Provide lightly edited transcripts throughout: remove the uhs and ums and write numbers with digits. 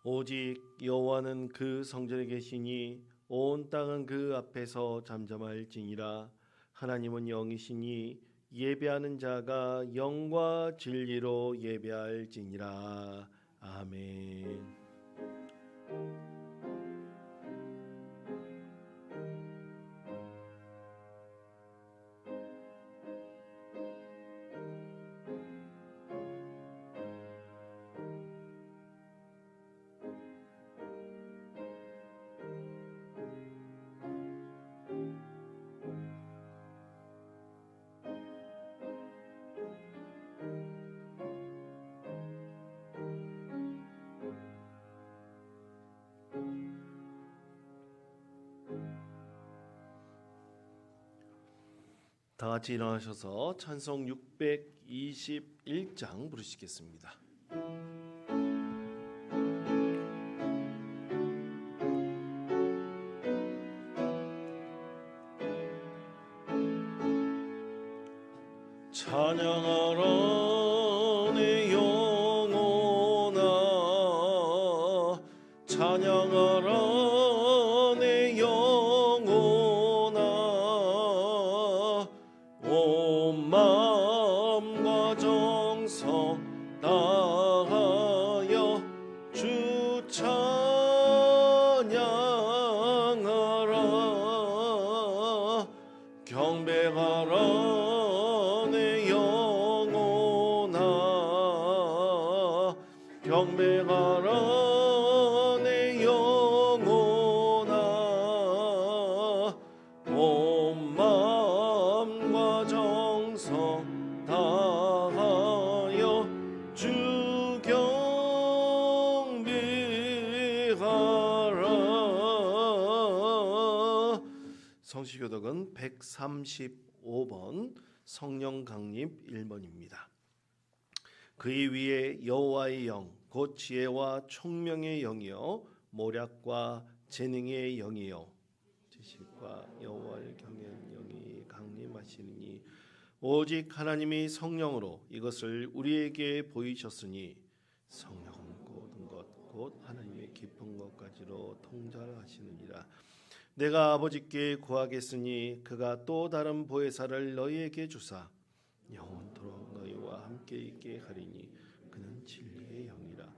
오직 여호와는 그 성전에 계시니 온 땅은 그 앞에서 잠잠할지니라. 하나님은 영이시니 예배하는 자가 영과 진리로 예배할지니라. 아멘. 다 같이 일어나셔서 찬송 621장 부르시겠습니다. 찬양하라 내 영혼아, 찬양하라 내 영혼아, 온 마음과 정성 다하여 주 찬양하라. 경배하라 경배하라 내 영혼아, 온 마음과 정성 다하여 주 경배하라. 성시교독은 135번 성령 강림 1번입니다. 그의 위에 여호와의 영 곧 지혜와 총명의 영이요 모략과 재능의 영이요 지식과 여호와를 경외하는 영이 강림하시니, 오직 하나님이 성령으로 이것을 우리에게 보이셨으니 성령은 모든 것 곧 하나님의 깊은 것까지로 통달하시느니라. 내가 아버지께 구하겠으니 그가 또 다른 보혜사를 너희에게 주사 영원토록 너희와 함께 있게 하리니 그는 진리의 영이라.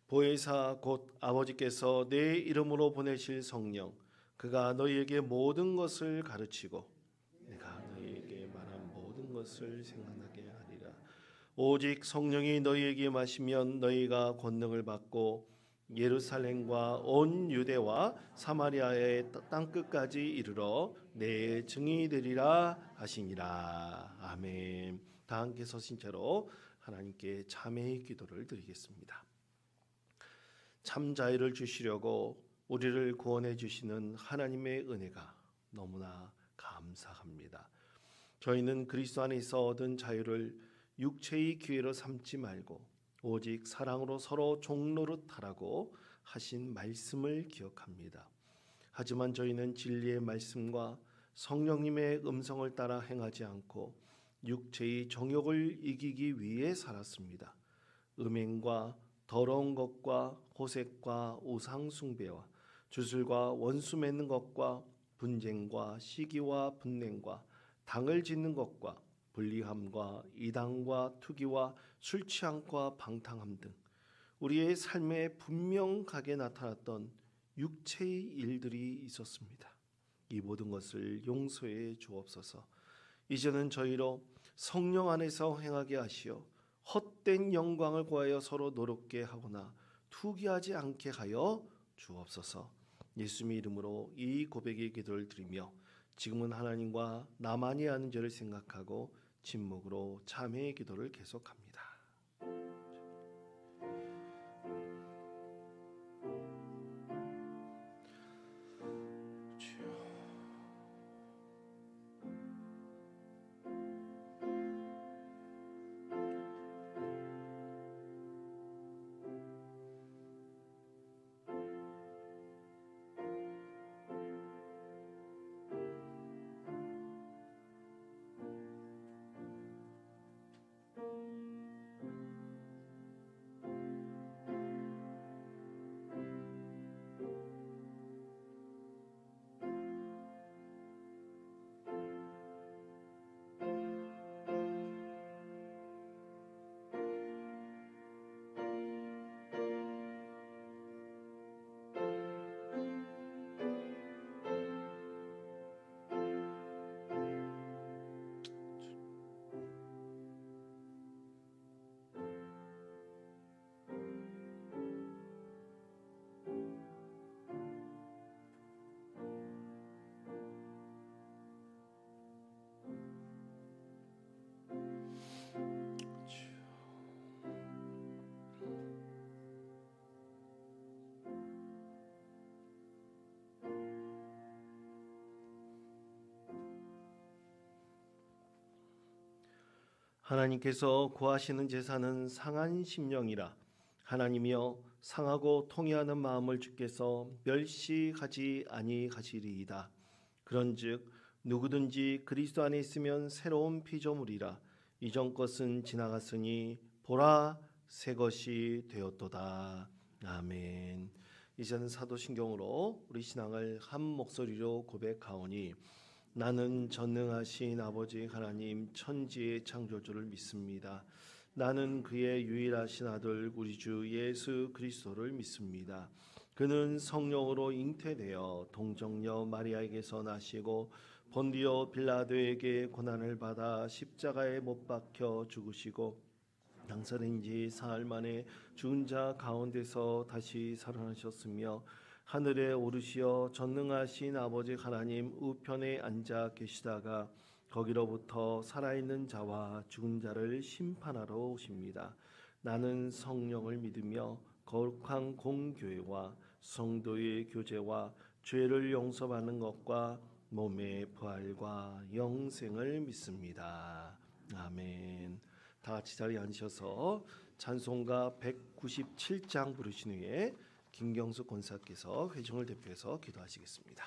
보혜사 곧 아버지께서 내 이름으로 보내실 성령, 그가 너희에게 모든 것을 가르치고 내가 너희에게 말한 모든 것을 생각나게 하리라. 오직 성령이 너희에게 임하시면 너희가 권능을 받고 예루살렘과 온 유대와 사마리아의 땅끝까지 이르러 내 증인이 되리라 하시니라. 아멘. 다 함께 서신 채로 하나님께 자매의 기도를 드리겠습니다. 참 자유를 주시려고 우리를 구원해 주시는 하나님의 은혜가 너무나 감사합니다. 저희는 그리스도 안에서 얻은 자유를 육체의 기회로 삼지 말고 오직 사랑으로 서로 종노릇하라고 하신 말씀을 기억합니다. 하지만 저희는 진리의 말씀과 성령님의 음성을 따라 행하지 않고 육체의 정욕을 이기기 위해 살았습니다. 음행과 더러운 것과 호색과 우상 숭배와 주술과 원수 맺는 것과 분쟁과 시기와 분냉과 당을 짓는 것과 불리함과 이단과 투기와 술 취함과 방탕함 등 우리의 삶에 분명하게 나타났던 육체의 일들이 있었습니다. 이 모든 것을 용서해 주옵소서. 이제는 저희로 성령 안에서 행하게 하시어 헛된 영광을 구하여 서로 노롭게 하거나 투기하지 않게 하여 주옵소서. 예수님의 이름으로 이 고백의 기도를 드리며 지금은 하나님과 나만이 아는 죄를 생각하고 침묵으로 참회의 기도를 계속합니다. 하나님께서 구하시는 제사는 상한 심령이라. 하나님이여 상하고 통회하는 마음을 주께서 멸시하지 아니하시리이다. 그런즉 누구든지 그리스도 안에 있으면 새로운 피조물이라. 이전 것은 지나갔으니 보라 새 것이 되었도다. 아멘. 이제는 사도신경으로 우리 신앙을 한 목소리로 고백하오니 나는 전능하신 아버지 하나님 천지의 창조주를 믿습니다. 나는 그의 유일하신 아들 우리 주 예수 그리스도를 믿습니다. 그는 성령으로 잉태되어 동정녀 마리아에게서 나시고 본디오 빌라도에게 고난을 받아 십자가에 못 박혀 죽으시고 장사된 지 사흘 만에 죽은 자 가운데서 다시 살아나셨으며 하늘에 오르시어 전능하신 아버지 하나님 우편에 앉아 계시다가 거기로부터 살아있는 자와 죽은 자를 심판하러 오십니다. 나는 성령을 믿으며 거룩한 공교회와 성도의 교제와 죄를 용서받는 것과 몸의 부활과 영생을 믿습니다. 아멘. 다 같이 자리에 앉으셔서 찬송가 197장 부르신 후에 김경수 권사께서 회중을 대표해서 기도하시겠습니다.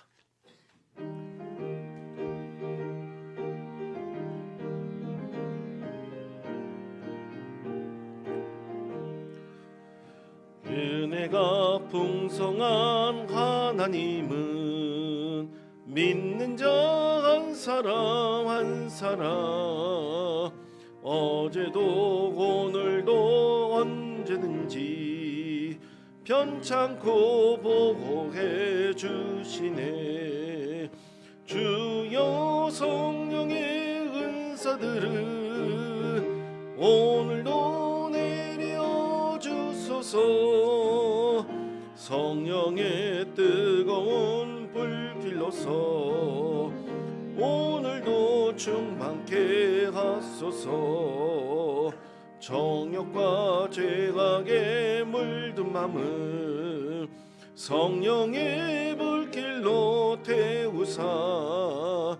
은혜가 풍성한 하나님은 믿는 자 한 사람 한 사람 어제도 오늘도 언제든지 편찮고 보호해 주시네. 주여 성령의 은사들을 오늘도 내려 주소서. 성령의 뜨거운 불길로서 오늘도 충만케 하소서. 정욕과 죄악에 물든 맘을 성령의 불길로 태우사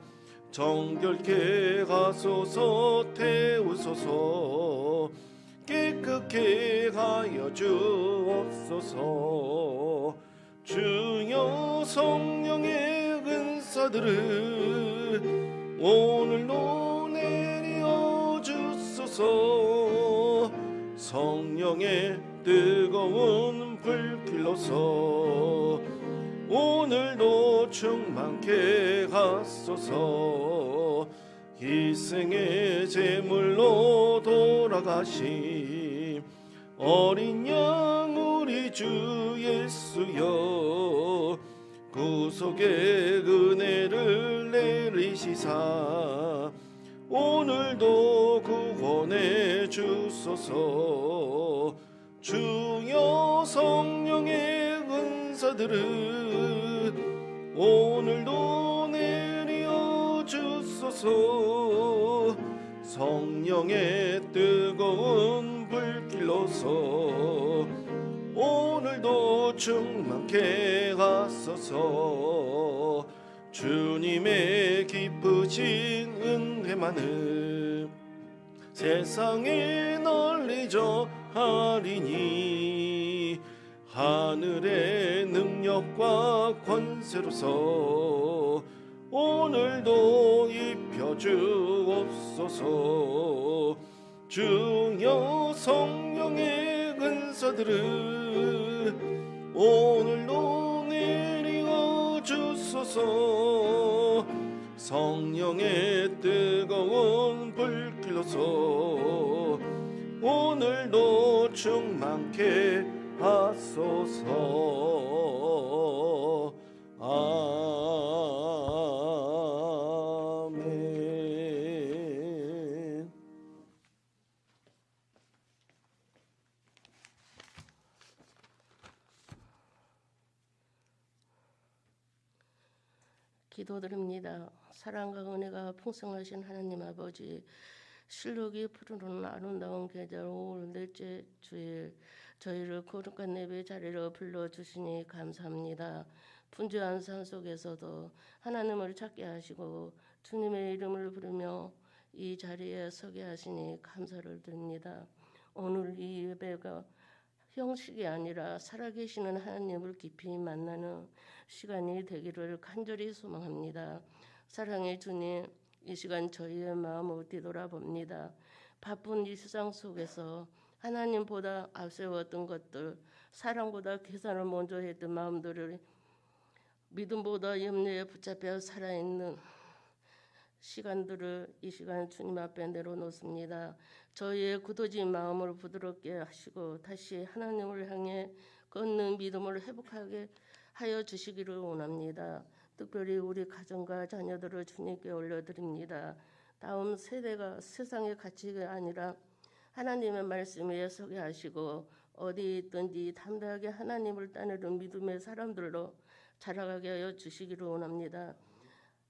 정결케 하소서. 태우소서. 깨끗게 하여 주옵소서. 주여 성령의 은사들을 오늘도 내려 주소서. 성령의 뜨거운 불길로서 오늘도 충만케 하소서. 희생의 제물로 돌아가신 어린 양 우리 주 예수여 구속의 은혜를 내리시사 오늘도 구원해 주소서. 주여 성령의 은사들을 오늘도 내려 주소서. 성령의 뜨거운 불길로서 오늘도 충만케 하소서. 주님의 기쁘신 은혜만을 세상에 널리 전하리니 하늘의 능력과 권세로서 오늘도 입혀주옵소서. 주여 성령의 은사들을 오늘도 내려 주소서. 성령의 뜨거운 불길로서 오늘도 충만케 하소서. 아멘. 기도드립니다. 사랑과 은혜가 풍성하신 하나님 아버지, 실록이 푸르는 아름다운 계절 5월 넷째 주일 저희를 거룩한 예배 자리로 불러주시니 감사합니다. 분주한 산 속에서도 하나님을 찾게 하시고 주님의 이름을 부르며 이 자리에 서게 하시니 감사를 드립니다. 오늘 이 예배가 형식이 아니라 살아계시는 하나님을 깊이 만나는 시간이 되기를 간절히 소망합니다. 사랑의 주님, 이 시간 저희의 마음을 뒤돌아봅니다. 바쁜 이 세상 속에서 하나님보다 앞세웠던 것들, 사랑보다 계산을 먼저 했던 마음들을 믿음보다 염려에 붙잡혀 살아있는 시간들을 이 시간 주님 앞에 내려놓습니다. 저희의 굳어진 마음을 부드럽게 하시고 다시 하나님을 향해 걷는 믿음을 회복하게 하여 주시기를 원합니다. 특별히 우리 가정과 자녀들을 주님께 올려드립니다. 다음 세대가 세상의 가치가 아니라 하나님의 말씀 위에 서게 하시고 어디 있든지 담대하게 하나님을 따르는 믿음의 사람들로 자라가게 하여 주시기를 원합니다.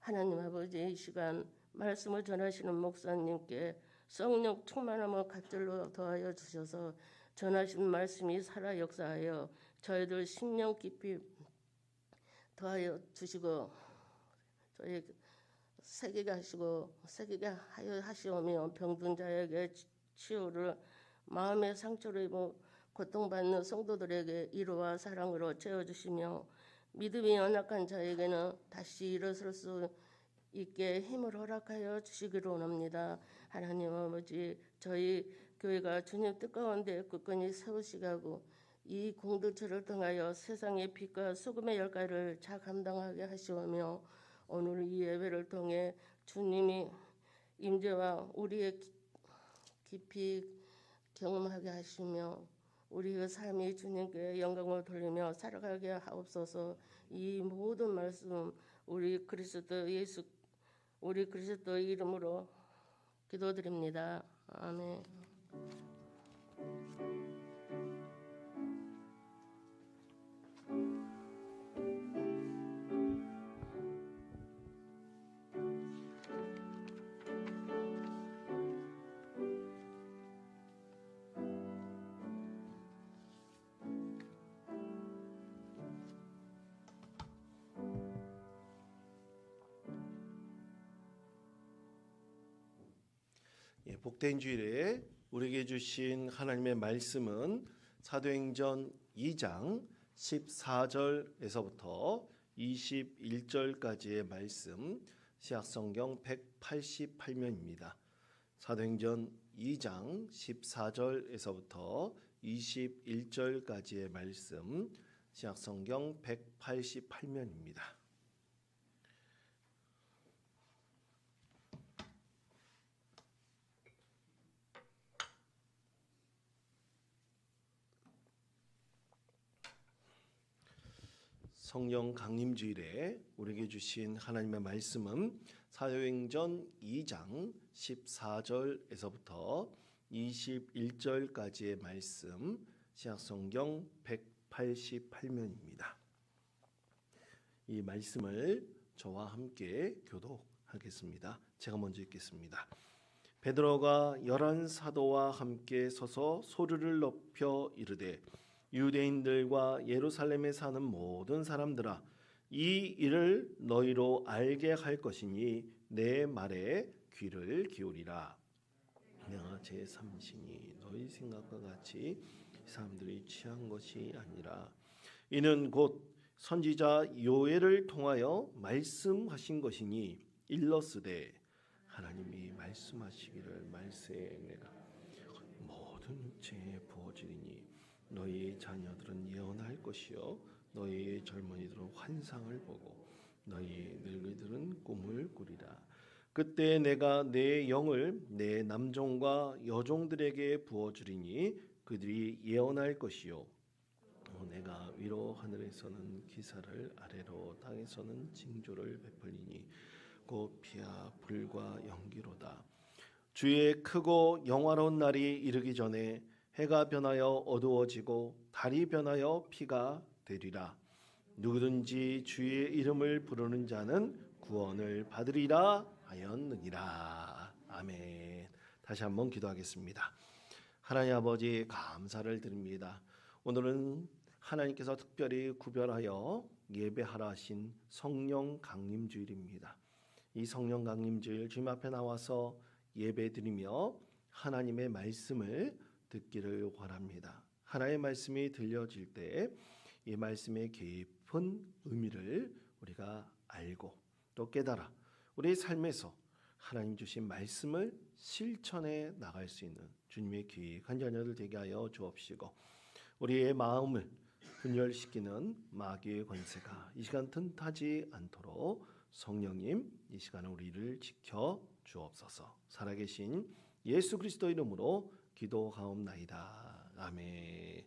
하나님 아버지, 이 시간 말씀을 전하시는 목사님께 성령 충만함을 갑절로 더하여 주셔서 전하신 말씀이 살아 역사하여 저희들 심령 깊이 더하여 주시고 저희 새기게 하여 하시오며 병든 자에게 치유를, 마음의 상처를 입어 고통받는 성도들에게 위로와 사랑으로 채워주시며 믿음이 연약한 자에게는 다시 일어설 수 있게 힘을 허락하여 주시기를 원합니다. 하나님 아버지, 저희 교회가 주님 뜻 가운데 굳건히 세우시게 하고 이 공동체를 통하여 세상의 빛과 소금의 열가를 잘 감당하게 하시오며 오늘 이 예배를 통해 주님이 임재와 우리의 깊이 경험하게 하시며 우리의 삶이 주님께 영광을 돌리며 살아가게 하옵소서. 이 모든 말씀 우리 그리스도의 이름으로 기도드립니다. 아멘. 복된 주일에 우리에게 주신 하나님의 말씀은 사도행전 2장 14절에서부터 21절까지의 말씀, 시약성경 188면입니다. 사도행전 2장 14절에서부터 21절까지의 말씀, 시약성경 188면입니다. 성령 강림주일에 우리에게 주신 하나님의 말씀은 사도행전 2장 14절에서부터 21절까지의 말씀, 신약성경 188면입니다. 이 말씀을 저와 함께 교독하겠습니다. 제가 먼저 읽겠습니다. 베드로가 11 사도와 함께 서서 소리를 높여 이르되 유대인들과 예루살렘에 사는 모든 사람들아, 이 일을 너희로 알게 할 것이니 내 말에 귀를 기울이라. 내가 제3신이 너희 생각과 같이 사람들이 취한 것이 아니라 이는 곧 선지자 요엘을 통하여 말씀하신 것이니 일러스되 하나님이 말씀하시기를 말세에 내가 모든 육체에 부어지리니 너희 자녀들은 예언할 것이요 너희 젊은이들은 환상을 보고 너희 늙은이들은 꿈을 꾸리라. 그때 내가 내 영을 내 남종과 여종들에게 부어주리니 그들이 예언할 것이요 내가 위로 하늘에서는 기사를 아래로 땅에서는 징조를 베풀리니 곧 피와 불과 연기로다. 주의 크고 영화로운 날이 이르기 전에 해가 변하여 어두워지고 달이 변하여 피가 되리라. 누구든지 주의 이름을 부르는 자는 구원을 받으리라 하였느니라. 아멘. 다시 한번 기도하겠습니다. 하나님 아버지, 감사를 드립니다. 오늘은 하나님께서 특별히 구별하여 예배하라 하신 성령 강림주일입니다. 이 성령 강림주일 주님 앞에 나와서 예배드리며 하나님의 말씀을 듣기를 원합니다. 하나님의 말씀이 들려질 때 이 말씀의 깊은 의미를 우리가 알고 또 깨달아 우리의 삶에서 하나님 주신 말씀을 실천해 나갈 수 있는 주님의 귀한 자녀들 되게 하여 주옵시고, 우리의 마음을 분열시키는 마귀의 권세가 이 시간 틈타지 않도록 성령님 이 시간에 우리를 지켜 주옵소서. 살아계신 예수 그리스도 이름으로 기도하옵나이다. 아멘.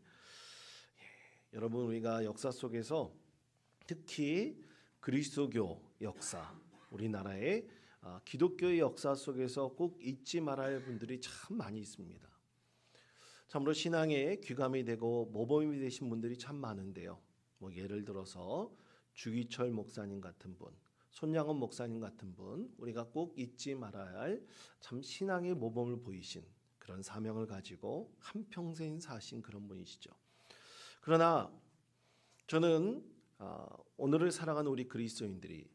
여러분, 우리가 역사 속에서 특히 그리스도교 역사, 우리나라의 기독교의 역사 속에서 꼭 잊지 말아야 할 분들이 참 많이 있습니다. 참으로 신앙에 귀감이 되고 모범이 되신 분들이 참 많은데요. 예를 들어서 주기철 목사님 같은 분, 손양원 목사님 같은 분, 우리가 꼭 잊지 말아야 할 참 신앙의 모범을 보이신 그런 사명을 가지고 한평생 사신 그런 분이시죠. 그러나 저는 오늘을 살아가는 우리 그리스도인들이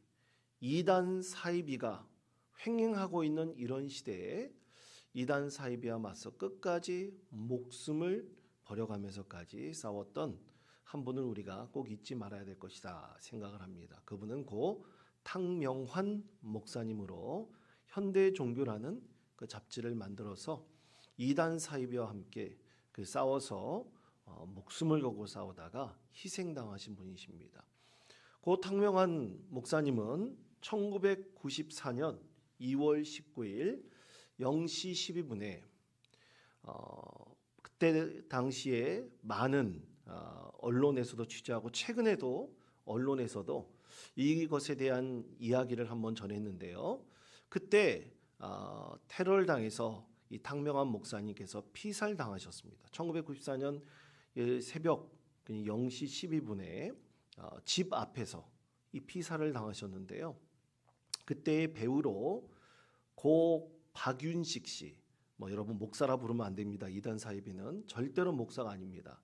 이단 사이비가 횡행하고 있는 이런 시대에 이단 사이비와 맞서 끝까지 목숨을 버려가면서까지 싸웠던 한 분을 우리가 꼭 잊지 말아야 될 것이다 생각을 합니다. 그분은 고 탕명환 목사님으로 현대 종교라는 그 잡지를 만들어서 이단 사이비와 함께 싸워서 목숨을 걸고 싸우다가 희생당하신 분이십니다. 고 탕명환 목사님은 1994년 2월 19일 0시 12분에 그때 당시에 많은 언론에서도 취재하고 최근에도 언론에서도 이것에 대한 이야기를 한번 전했는데요. 그때 테러를 당해서 이 탕명환 목사님께서 피살당하셨습니다. 1994년 새벽 0시 12분에 집 앞에서 이 피살을 당하셨는데요. 그때의 배우로 고 박윤식 씨, 여러분 목사라 부르면 안 됩니다. 이단 사이비는 절대로 목사가 아닙니다.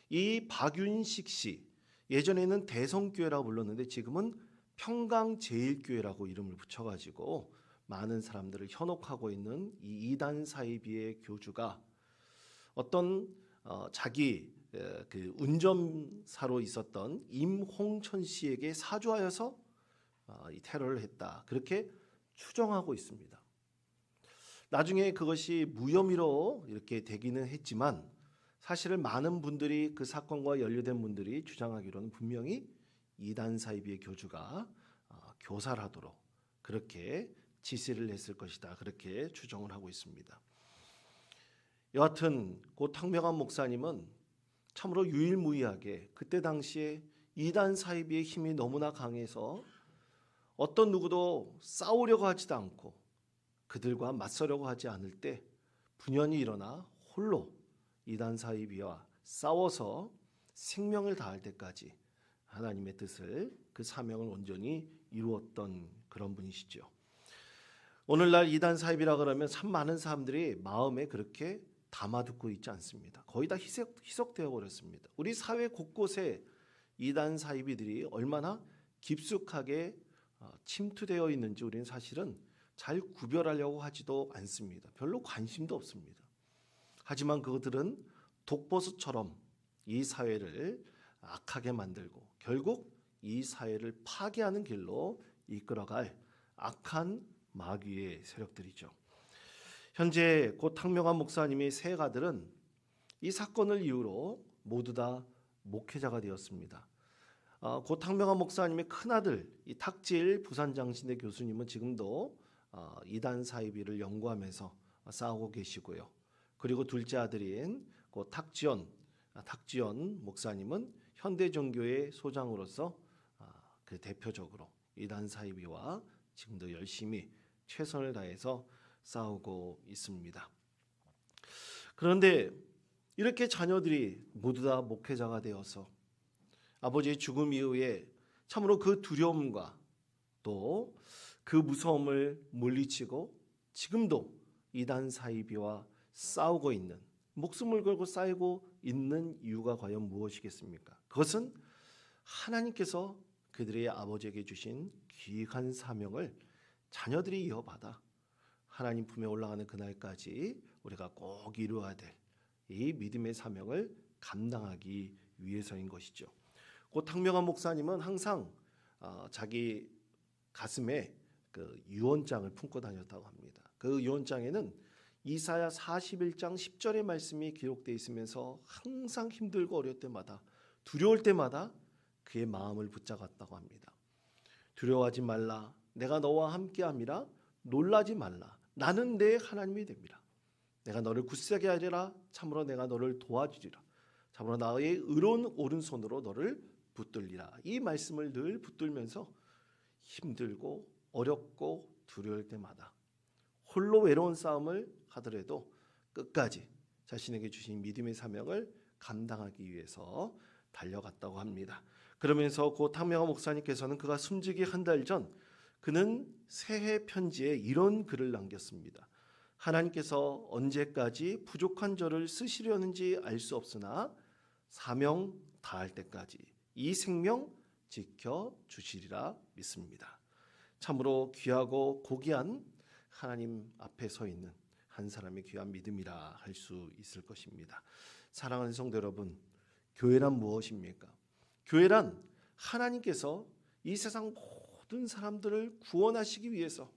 이 박윤식 씨, 예전에는 대성교회라고 불렀는데 지금은 평강제일교회라고 이름을 붙여가지고 많은 사람들을 현혹하고 있는 이 이단 사이비의 교주가 어떤 자기 그 운전사로 있었던 임홍천 씨에게 사주하여서 이 테러를 했다, 그렇게 추정하고 있습니다. 나중에 그것이 무혐의로 이렇게 되기는 했지만 사실은 많은 분들이 그 사건과 연루된 분들이 주장하기로는 분명히 이단 사이비의 교주가 교살하도록 그렇게 지시를 했을 것이다, 그렇게 추정을 하고 있습니다. 여하튼 고 탕명환 목사님은 참으로 유일무이하게 그때 당시에 이단 사이비의 힘이 너무나 강해서 어떤 누구도 싸우려고 하지도 않고 그들과 맞서려고 하지 않을 때 분연히 일어나 홀로 이단 사이비와 싸워서 생명을 다할 때까지 하나님의 뜻을, 그 사명을 온전히 이루었던 그런 분이시죠. 오늘날 이단 사이비라 그러면 참 많은 사람들이 마음에 그렇게 담아두고 있지 않습니다. 거의 다 희석되어 버렸습니다. 우리 사회 곳곳에 이단 사이비들이 얼마나 깊숙하게 침투되어 있는지 우리는 사실은 잘 구별하려고 하지도 않습니다. 별로 관심도 없습니다. 하지만 그들은 독버섯처럼 이 사회를 악하게 만들고 결국 이 사회를 파괴하는 길로 이끌어갈 악한 마귀의 세력들이죠. 현재 고 탕명환 목사님의 세 아들은 이 사건을 이유로 모두 다 목회자가 되었습니다. 고 탕명환 목사님의 큰아들 이 탁질 부산장신대 교수님은 지금도 이단 사이비를 연구하면서 싸우고 계시고요. 그리고 둘째 아들인 고 탁지연 목사님은 현대종교의 소장으로서 그 대표적으로 이단 사이비와 지금도 열심히 최선을 다해서 싸우고 있습니다. 그런데 이렇게 자녀들이 모두 다 목회자가 되어서 아버지의 죽음 이후에 참으로 그 두려움과 또 그 무서움을 물리치고 지금도 이단 사이비와 싸우고 있는, 목숨을 걸고 싸우고 있는 이유가 과연 무엇이겠습니까? 그것은 하나님께서 그들의 아버지에게 주신 귀한 사명을 자녀들이 이어받아 하나님 품에 올라가는 그날까지 우리가 꼭 이루어야 될 이 믿음의 사명을 감당하기 위해서인 것이죠. 고 탕명한 목사님은 항상 자기 가슴에 그 유언장을 품고 다녔다고 합니다. 그 유언장에는 이사야 41장 10절의 말씀이 기록되어 있으면서 항상 힘들고 어려울 때마다 두려울 때마다 그의 마음을 붙잡았다고 합니다. 두려워하지 말라. 내가 너와 함께함이라. 놀라지 말라. 나는 내 하나님이 됩니다. 내가 너를 굳세게 하리라. 참으로 내가 너를 도와주리라. 참으로 나의 의로운 오른손으로 너를 붙들리라. 이 말씀을 늘 붙들면서 힘들고 어렵고 두려울 때마다 홀로 외로운 싸움을 하더라도 끝까지 자신에게 주신 믿음의 사명을 감당하기 위해서 달려갔다고 합니다. 그러면서 고 탕명한 목사님께서는 그가 숨지기 한 달 전 그는 새해 편지에 이런 글을 남겼습니다. 하나님께서 언제까지 부족한 저를 쓰시려는지 알 수 없으나 사명 다할 때까지 이 생명 지켜주시리라 믿습니다. 참으로 귀하고 고귀한 하나님 앞에 서 있는 한 사람의 귀한 믿음이라 할 수 있을 것입니다. 사랑하는 성도 여러분, 교회란 무엇입니까? 교회란 하나님께서 이 세상 모든 사람들을 구원하시기 위해서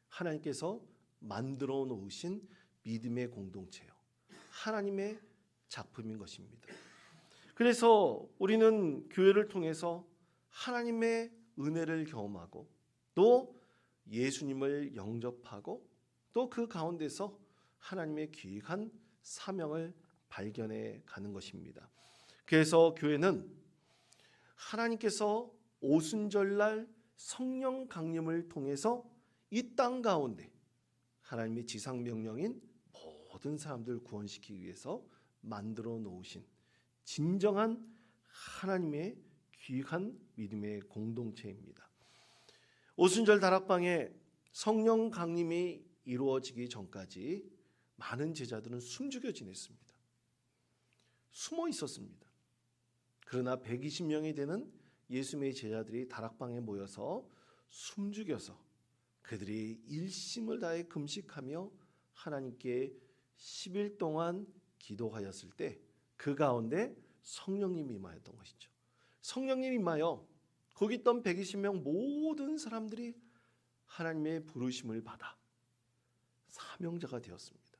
하나님께서 만들어 놓으신 믿음의 공동체요, 하나님의 작품인 것입니다. 그래서 우리는 교회를 통해서 하나님의 은혜를 경험하고 또 예수님을 영접하고 또 그 가운데서 하나님의 귀한 사명을 발견해 가는 것입니다. 그래서 교회는 하나님께서 오순절날 성령 강림을 통해서 이 땅 가운데 하나님의 지상 명령인 모든 사람들을 구원시키기 위해서 만들어 놓으신 진정한 하나님의 귀한 믿음의 공동체입니다. 오순절 다락방에 성령 강림이 이루어지기 전까지 많은 제자들은 숨죽여 지냈습니다. 숨어 있었습니다. 그러나 120명이 되는 예수님의 제자들이 다락방에 모여서 숨죽여서 그들이 일심을 다해 금식하며 하나님께 10일 동안 기도하였을 때 그 가운데 성령님이 임하였던 것이죠. 성령님이 임하여 거기 있던 120명 모든 사람들이 하나님의 부르심을 받아 사명자가 되었습니다.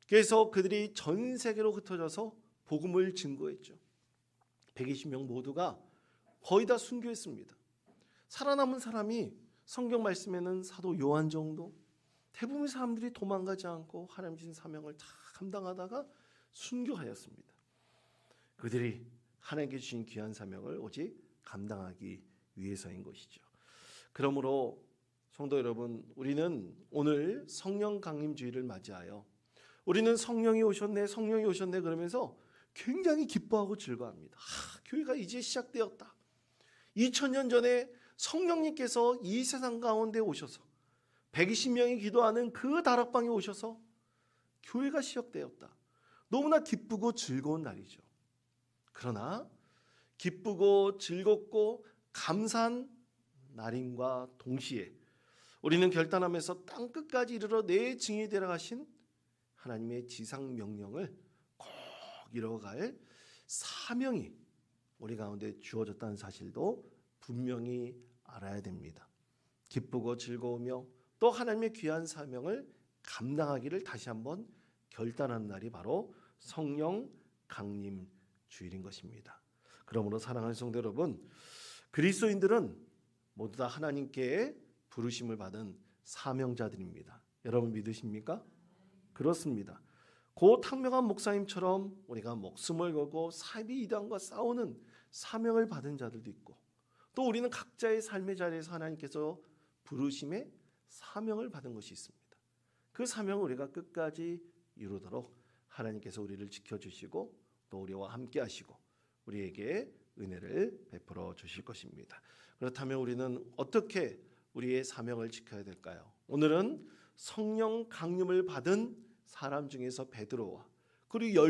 그래서 그들이 전 세계로 흩어져서 복음을 증거했죠. 120명 모두가 거의 다 순교했습니다. 살아남은 사람이 성경 말씀에는 사도 요한 정도, 대부분 사람들이 도망가지 않고 하나님 주신 사명을 다 감당하다가 순교하였습니다. 그들이 하나님께 주신 귀한 사명을 오직 감당하기 위해서인 것이죠. 그러므로 성도 여러분, 우리는 오늘 성령 강림 주일을 맞이하여 우리는 성령이 오셨네, 성령이 오셨네 그러면서 굉장히 기뻐하고 즐거워합니다. 교회가 이제 시작되었다. 2000년 전에 성령님께서 이 세상 가운데 오셔서 120명이 기도하는 그 다락방에 오셔서 교회가 시작되었다. 너무나 기쁘고 즐거운 날이죠. 그러나 기쁘고 즐겁고 감사한 날임과 동시에 우리는 결단하면서 땅 끝까지 이르러 내 증인이 되라 하신 하나님의 지상 명령을 꼭 이뤄갈 사명이 우리 가운데 주어졌다는 사실도 분명히 알아야 됩니다. 기쁘고 즐거우며 또 하나님의 귀한 사명을 감당하기를 다시 한번 결단한 날이 바로 성령 강림 주일인 것입니다. 그러므로 사랑하는 성도 여러분, 그리스도인들은 모두 다 하나님께 부르심을 받은 사명자들입니다. 여러분 믿으십니까? 그렇습니다. 고 탕명한 목사님처럼 우리가 목숨을 걸고 사이비 이단과 싸우는 사명을 받은 자들도 있고 또 우리는 각자의 삶의 자리에서 하나님께서 부르심의 사명을 받은 것이 있습니다. 그 사명을 우리가 끝까지 이루도록 하나님께서 우리를 지켜주시고 또 우리와 함께 하시고 우리에게 은혜를 베풀어 주실 것입니다. 그렇다면 우리는 어떻게 우리의 사명을 지켜야 될까요? 오늘은 성령 강림을 받은 사람 중에서 베드로와 그리고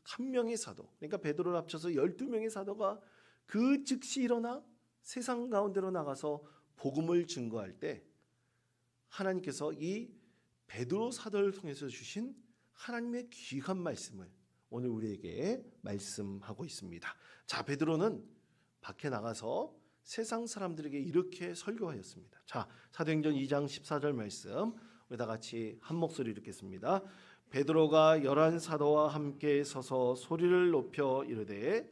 11명의 사도, 그러니까 베드로를 합쳐서 12명의 사도가 그 즉시 일어나 세상 가운데로 나가서 복음을 증거할 때 하나님께서 이 베드로 사도를 통해서 주신 하나님의 귀한 말씀을 오늘 우리에게 말씀하고 있습니다. 자, 베드로는 밖에 나가서 세상 사람들에게 이렇게 설교하였습니다. 자, 사도행전 2장 14절 말씀 우리 다 같이 한 목소리 읽겠습니다. 베드로가 11 사도와 함께 서서 소리를 높여 이르되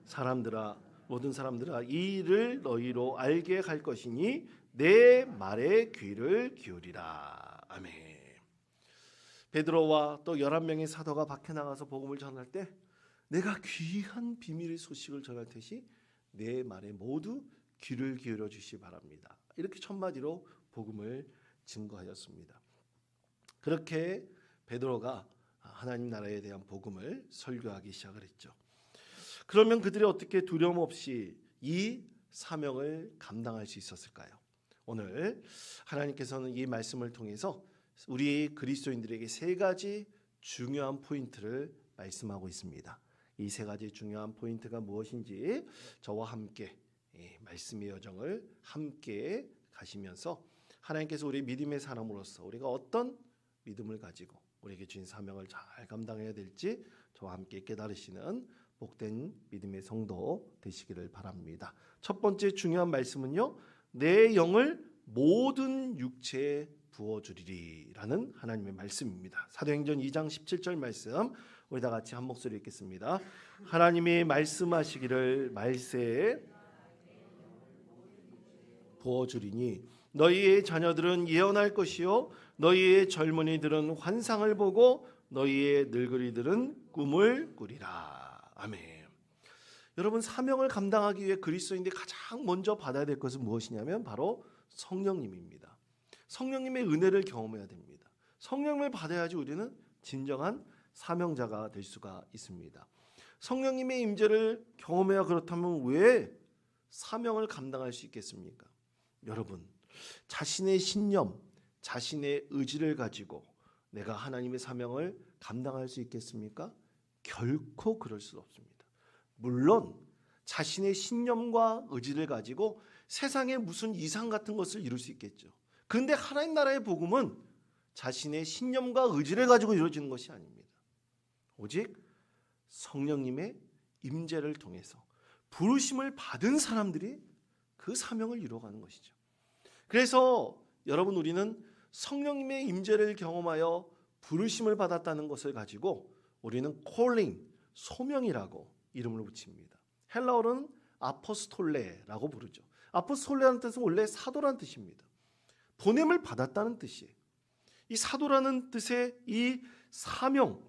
사람들아 모든 사람들아 이 일을 너희로 알게 할 것이니 내 말에 귀를 기울이라. 아멘. 베드로와 또 11명의 사도가 밖에 나가서 복음을 전할 때 내가 귀한 비밀의 소식을 전할 테시 내 말에 모두 귀를 기울여 주시기 바랍니다. 이렇게 첫 마디로 복음을 증거하였습니다. 그렇게 베드로가 하나님 나라에 대한 복음을 설교하기 시작을 했죠. 그러면 그들이 어떻게 두려움 없이 이 사명을 감당할 수 있었을까요? 오늘 하나님께서는 이 말씀을 통해서 우리 그리스도인들에게 세 가지 중요한 포인트를 말씀하고 있습니다. 이 세 가지 중요한 포인트가 무엇인지 저와 함께 말씀의 여정을 함께 가시면서 하나님께서 우리 믿음의 사람으로서 우리가 어떤 믿음을 가지고 우리에게 주신 사명을 잘 감당해야 될지 저와 함께 깨달으시는 복된 믿음의 성도 되시기를 바랍니다. 첫 번째 중요한 말씀은요, 내 영을 모든 육체에 부어주리라는 하나님의 말씀입니다. 사도행전 2장 17절 말씀 우리 다 같이 한 목소리 읽겠습니다. 하나님이 말씀하시기를 말세에 부어주리니 너희의 자녀들은 예언할 것이요 너희의 젊은이들은 환상을 보고 너희의 늙은이들은 꿈을 꾸리라. 아멘. 여러분, 사명을 감당하기 위해 그리스도인들이 가장 먼저 받아야 될 것은 무엇이냐면 바로 성령님입니다. 성령님의 은혜를 경험해야 됩니다. 성령을 받아야지 우리는 진정한 사명자가 될 수가 있습니다. 성령님의 임재를 경험해야 그렇다면 왜 사명을 감당할 수 있겠습니까? 여러분, 자신의 신념, 자신의 의지를 가지고 내가 하나님의 사명을 감당할 수 있겠습니까? 결코 그럴 수 없습니다. 물론 자신의 신념과 의지를 가지고 세상에 무슨 이상 같은 것을 이룰 수 있겠죠. 그런데 하나님 나라의 복음은 자신의 신념과 의지를 가지고 이루어지는 것이 아닙니다. 오직 성령님의 임재를 통해서 부르심을 받은 사람들이 그 사명을 이루어가는 것이죠. 그래서 여러분, 우리는 성령님의 임재를 경험하여 부르심을 받았다는 것을 가지고 우리는 콜링, 소명이라고 이름을 붙입니다. 헬라어로는 아포스톨레라고 부르죠. 아포스톨레라는 뜻은 원래 사도라는 뜻입니다. 보냄을 받았다는 뜻이에요. 이 사도라는 뜻의 이 사명,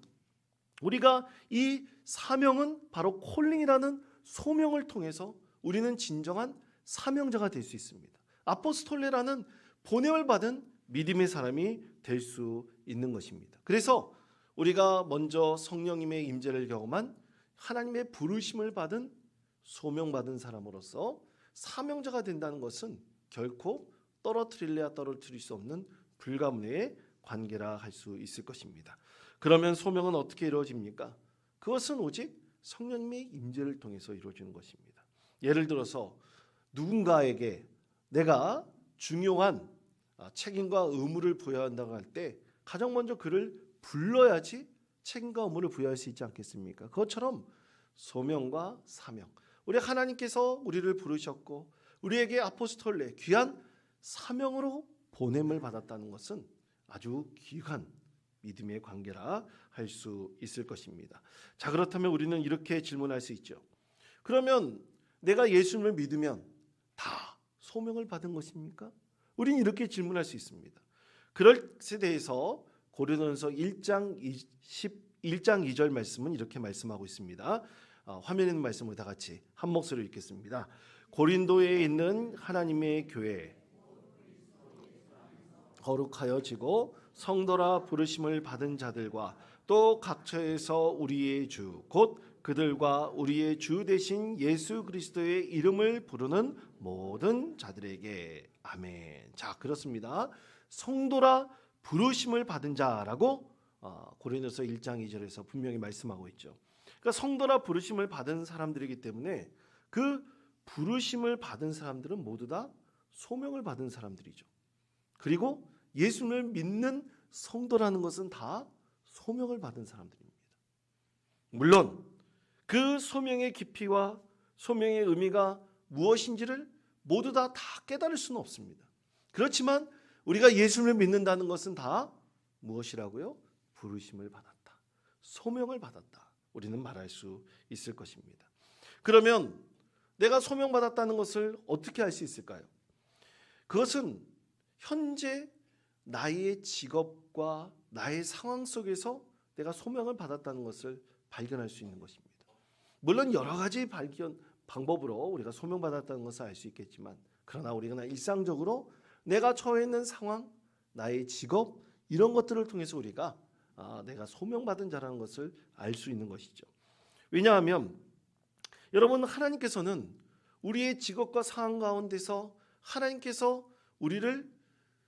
우리가 이 사명은 바로 콜링이라는 소명을 통해서 우리는 진정한 사명자가 될 수 있습니다. 아포스톨레라는 보냄을 받은 믿음의 사람이 될 수 있는 것입니다. 그래서 우리가 먼저 성령님의 임재를 경험한 하나님의 부르심을 받은 소명받은 사람으로서 사명자가 된다는 것은 결코 떨어뜨릴래야 떨어뜨릴 수 없는 불가분의 관계라 할 수 있을 것입니다. 그러면 소명은 어떻게 이루어집니까? 그것은 오직 성령님의 임재를 통해서 이루어지는 것입니다. 예를 들어서 누군가에게 내가 중요한 책임과 의무를 부여한다고 할 때 가장 먼저 그를 불러야지 책임과 의무를 부여할 수 있지 않겠습니까? 그것처럼 소명과 사명, 우리 하나님께서 우리를 부르셨고 우리에게 아포스톨레, 귀한 사명으로 보냄을 받았다는 것은 아주 귀한 믿음의 관계라 할 수 있을 것입니다. 자, 그렇다면 우리는 이렇게 질문할 수 있죠. 그러면 내가 예수님을 믿으면 다 소명을 받은 것입니까? 우리는 이렇게 질문할 수 있습니다. 그럴 것에 대해서 고린도전서 1장 2절 말씀은 이렇게 말씀하고 있습니다. 화면에 있는 말씀을 다 같이 한 목소리로 읽겠습니다. 고린도에 있는 하나님의 교회 거룩하여지고 성도라 부르심을 받은 자들과 또 각처에서 우리의 주 곧 그들과 우리의 주 되신 예수 그리스도의 이름을 부르는 모든 자들에게 아멘. 자, 그렇습니다. 성도라 부르심을 받은 자라고 고린도서 1장 2절에서 분명히 말씀하고 있죠. 그러니까 성도라 부르심을 받은 사람들이기 때문에 그 부르심을 받은 사람들은 모두 다 소명을 받은 사람들이죠. 그리고 예수를 믿는 성도라는 것은 다 소명을 받은 사람들입니다. 물론 그 소명의 깊이와 소명의 의미가 무엇인지를 모두 다 깨달을 수는 없습니다. 그렇지만 우리가 예수를 믿는다는 것은 다 무엇이라고요? 부르심을 받았다. 소명을 받았다. 우리는 말할 수 있을 것입니다. 그러면 내가 소명받았다는 것을 어떻게 알 수 있을까요? 그것은 현재 나의 직업과 나의 상황 속에서 내가 소명을 받았다는 것을 발견할 수 있는 것입니다. 물론 여러 가지 방법으로 우리가 소명받았다는 것을 알 수 있겠지만, 그러나 우리가 일상적으로 내가 처해 있는 상황, 나의 직업, 이런 것들을 통해서 우리가 내가 소명받은 자라는 것을 알 수 있는 것이죠. 왜냐하면 여러분, 하나님께서는 우리의 직업과 상황 가운데서 하나님께서 우리를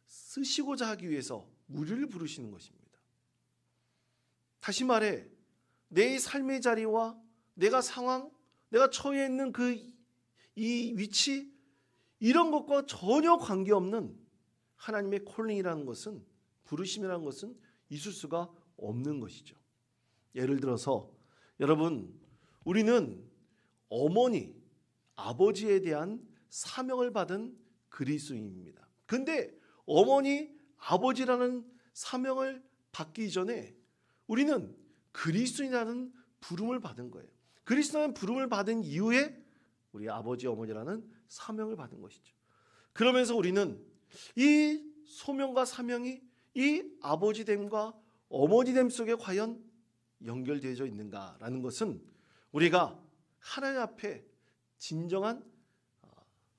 쓰시고자 하기 위해서 우리를 부르시는 것입니다. 다시 말해, 내 삶의 자리와 내가 상황, 내가 처해 있는 이 위치, 이런 것과 전혀 관계없는 하나님의 콜링이라는 것은, 부르심이라는 것은 있을 수가 없는 것이죠. 예를 들어서 여러분, 우리는 어머니, 아버지에 대한 사명을 받은 그리스도인입니다. 근데 어머니, 아버지라는 사명을 받기 전에 우리는 그리스도인이라는 부름을 받은 거예요. 그리스도라는 부름을 받은 이후에 우리 아버지, 어머니라는 사명을 받은 것이죠. 그러면서 우리는 이 소명과 사명이 이 아버지됨과 어머니됨 속에 과연 연결되어 있는가라는 것은 우리가 하나님 앞에 진정한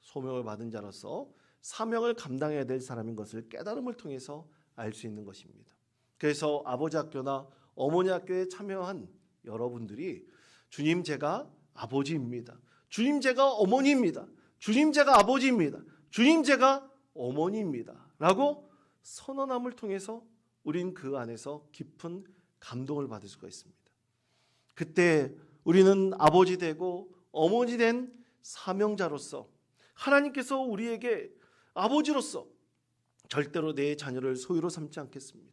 소명을 받은 자로서 사명을 감당해야 될 사람인 것을 깨달음을 통해서 알 수 있는 것입니다. 그래서 아버지 학교나 어머니 학교에 참여한 여러분들이 주님, 제가 아버지입니다. 주님, 제가 어머니입니다. 주님, 제가 아버지입니다. 주님, 제가 어머니입니다. 라고 선언함을 통해서 우린 그 안에서 깊은 감동을 받을 수가 있습니다. 그때 우리는 아버지 되고 어머니 된 사명자로서 하나님께서 우리에게 아버지로서 절대로 내 자녀를 소유로 삼지 않겠습니다.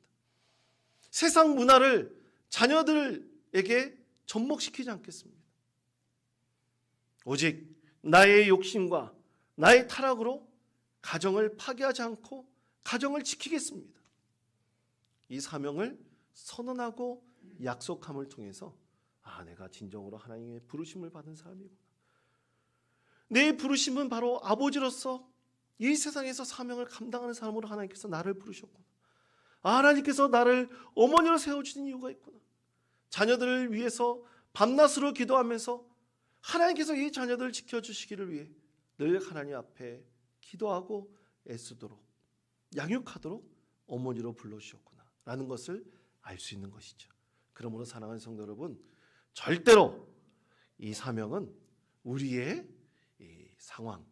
세상 문화를 자녀들에게 접목시키지 않겠습니다. 오직 나의 욕심과 나의 타락으로 가정을 파괴하지 않고 가정을 지키겠습니다. 이 사명을 선언하고 약속함을 통해서 내가 진정으로 하나님의 부르심을 받은 사람이구나. 내 부르심은 바로 아버지로서 이 세상에서 사명을 감당하는 사람으로 하나님께서 나를 부르셨구나. 하나님께서 나를 어머니로 세워주신 이유가 있구나. 자녀들을 위해서 밤낮으로 기도하면서 하나님께서 이 자녀들을 지켜주시기를 위해 늘 하나님 앞에 기도하고 애쓰도록, 양육하도록 어머니로 불러주셨구나 라는 것을 알 수 있는 것이죠. 그러므로 사랑하는 성도 여러분, 절대로 이 사명은 우리의 이 상황,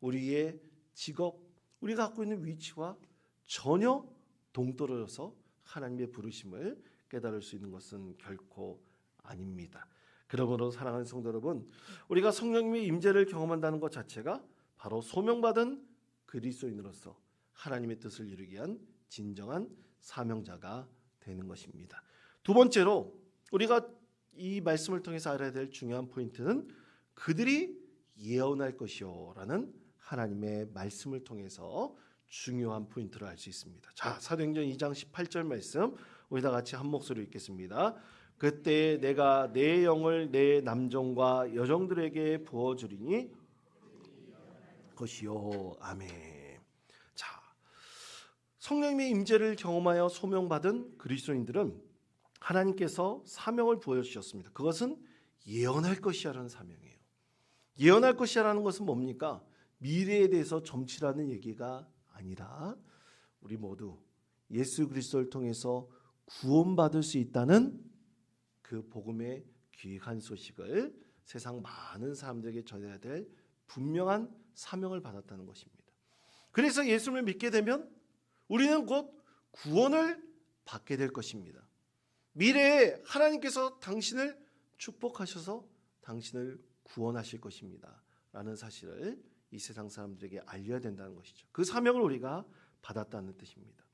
우리의 직업, 우리가 갖고 있는 위치와 전혀 동떨어져서 하나님의 부르심을 깨달을 수 있는 것은 결코 아닙니다. 그러므로 사랑하는 성도 여러분, 우리가 성령님의 임재를 경험한다는 것 자체가 바로 소명받은 그리스도인으로서 하나님의 뜻을 이루기 위한 진정한 사명자가 되는 것입니다. 두 번째로 우리가 이 말씀을 통해서 알아야 될 중요한 포인트는 그들이 예언할 것이요 라는 하나님의 말씀을 통해서 중요한 포인트를 알 수 있습니다. 자, 사도행전 2장 18절 말씀 우리 다 같이 한 목소리로 읽겠습니다. 그때 내가 내 영을 내 남종과 여종들에게 부어주리니 것이요. 아멘. 자, 성령님의 임재를 경험하여 소명받은 그리스도인들은 하나님께서 사명을 부어주셨습니다. 그것은 예언할 것이라는 사명이에요. 예언할 것이라는 것은 뭡니까? 미래에 대해서 점치라는 얘기가 아니라 우리 모두 예수 그리스도를 통해서 구원받을 수 있다는 그 복음의 귀한 소식을 세상 많은 사람들에게 전해야 될 분명한 사명을 받았다는 것입니다. 그래서 예수를 믿게 되면 우리는 곧 구원을 받게 될 것입니다. 미래에 하나님께서 당신을 축복하셔서 당신을 구원하실 것입니다 라는 사실을 이 세상 사람들에게 알려야 된다는 것이죠. 그 사명을 우리가 받았다는 뜻입니다.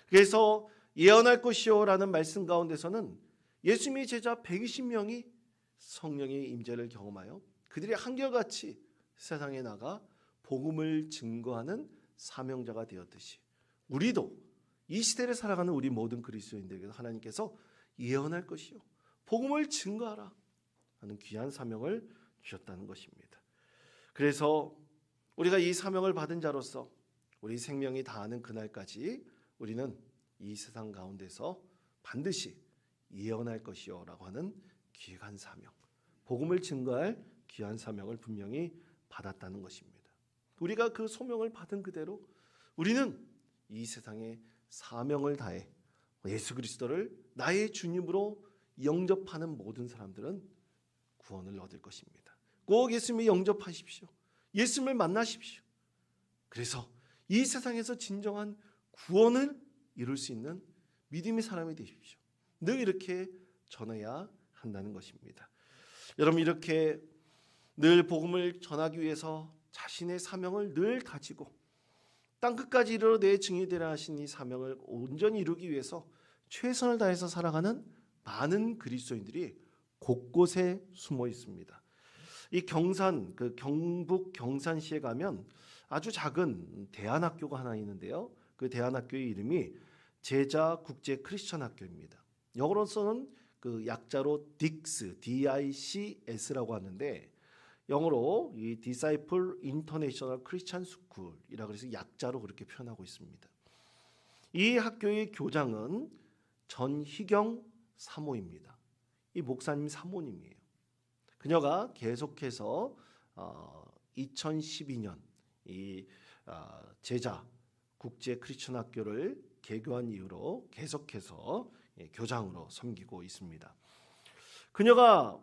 그래서 예언할 것이요라는 말씀 가운데서는 예수님의 제자 120명이 성령의 임재를 경험하여 그들이 한결같이 세상에 나가 복음을 증거하는 사명자가 되었듯이 우리도 이 시대를 살아가는 우리 모든 그리스도인들에게 하나님께서 예언할 것이요 복음을 증거하라 하는 귀한 사명을 주셨다는 것입니다. 그래서 우리가 이 사명을 받은 자로서 우리 생명이 다하는 그날까지 우리는 이 세상 가운데서 반드시 예언할 것이요라고 하는 귀한 사명, 복음을 증거할 귀한 사명을 분명히 받았다는 것입니다. 우리가 그 소명을 받은 그대로 우리는 이 세상에 사명을 다해 예수 그리스도를 나의 주님으로 영접하는 모든 사람들은 구원을 얻을 것입니다. 꼭 예수님을 영접하십시오. 예수님을 만나십시오. 그래서 이 세상에서 진정한 구원을 이룰 수 있는 믿음의 사람이 되십시오. 늘 이렇게 전해야 한다는 것입니다. 여러분 이렇게 늘 복음을 전하기 위해서 자신의 사명을 늘 가지고 땅끝까지 이르러 내 증인이 되라 하신 이 사명을 온전히 이루기 위해서 최선을 다해서 살아가는 많은 그리스도인들이 곳곳에 숨어 있습니다. 이 경산, 경북 경산시에 가면 아주 작은 대안학교가 하나 있는데요. 그 대안학교의 이름이 제자 국제 크리스천 학교입니다. 영어로서는 그 약자로 DICS, DICS라고 하는데 영어로 이 Disciple International Christian School이라 그래서 약자로 그렇게 표현하고 있습니다. 이 학교의 교장은 전희경 사모입니다. 이 목사님 사모님이에요. 그녀가 계속해서 2012년 이 제자 국제 크리스천 학교를 개교한 이후로 계속해서 교장으로 섬기고 있습니다. 그녀가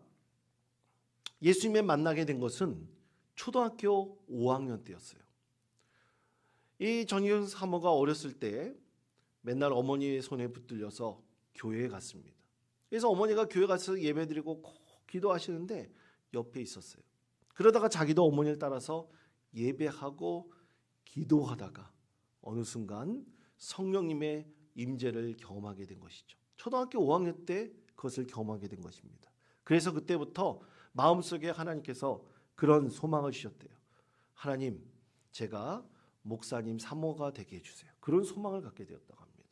예수님을 만나게 된 것은 초등학교 5학년 때였어요. 이 전희경 사모가 어렸을 때 맨날 어머니의 손에 붙들려서 교회에 갔습니다. 그래서 어머니가 교회 가서 예배드리고 꼭 기도하시는데 옆에 있었어요. 그러다가 자기도 어머니를 따라서 예배하고 기도하다가 어느 순간 성령님의 임재를 경험하게 된 것이죠. 초등학교 5학년 때 그것을 경험하게 된 것입니다. 그래서 그때부터 마음속에 하나님께서 그런 소망을 주셨대요. 하나님, 제가 목사님 사모가 되게 해주세요. 그런 소망을 갖게 되었다고 합니다.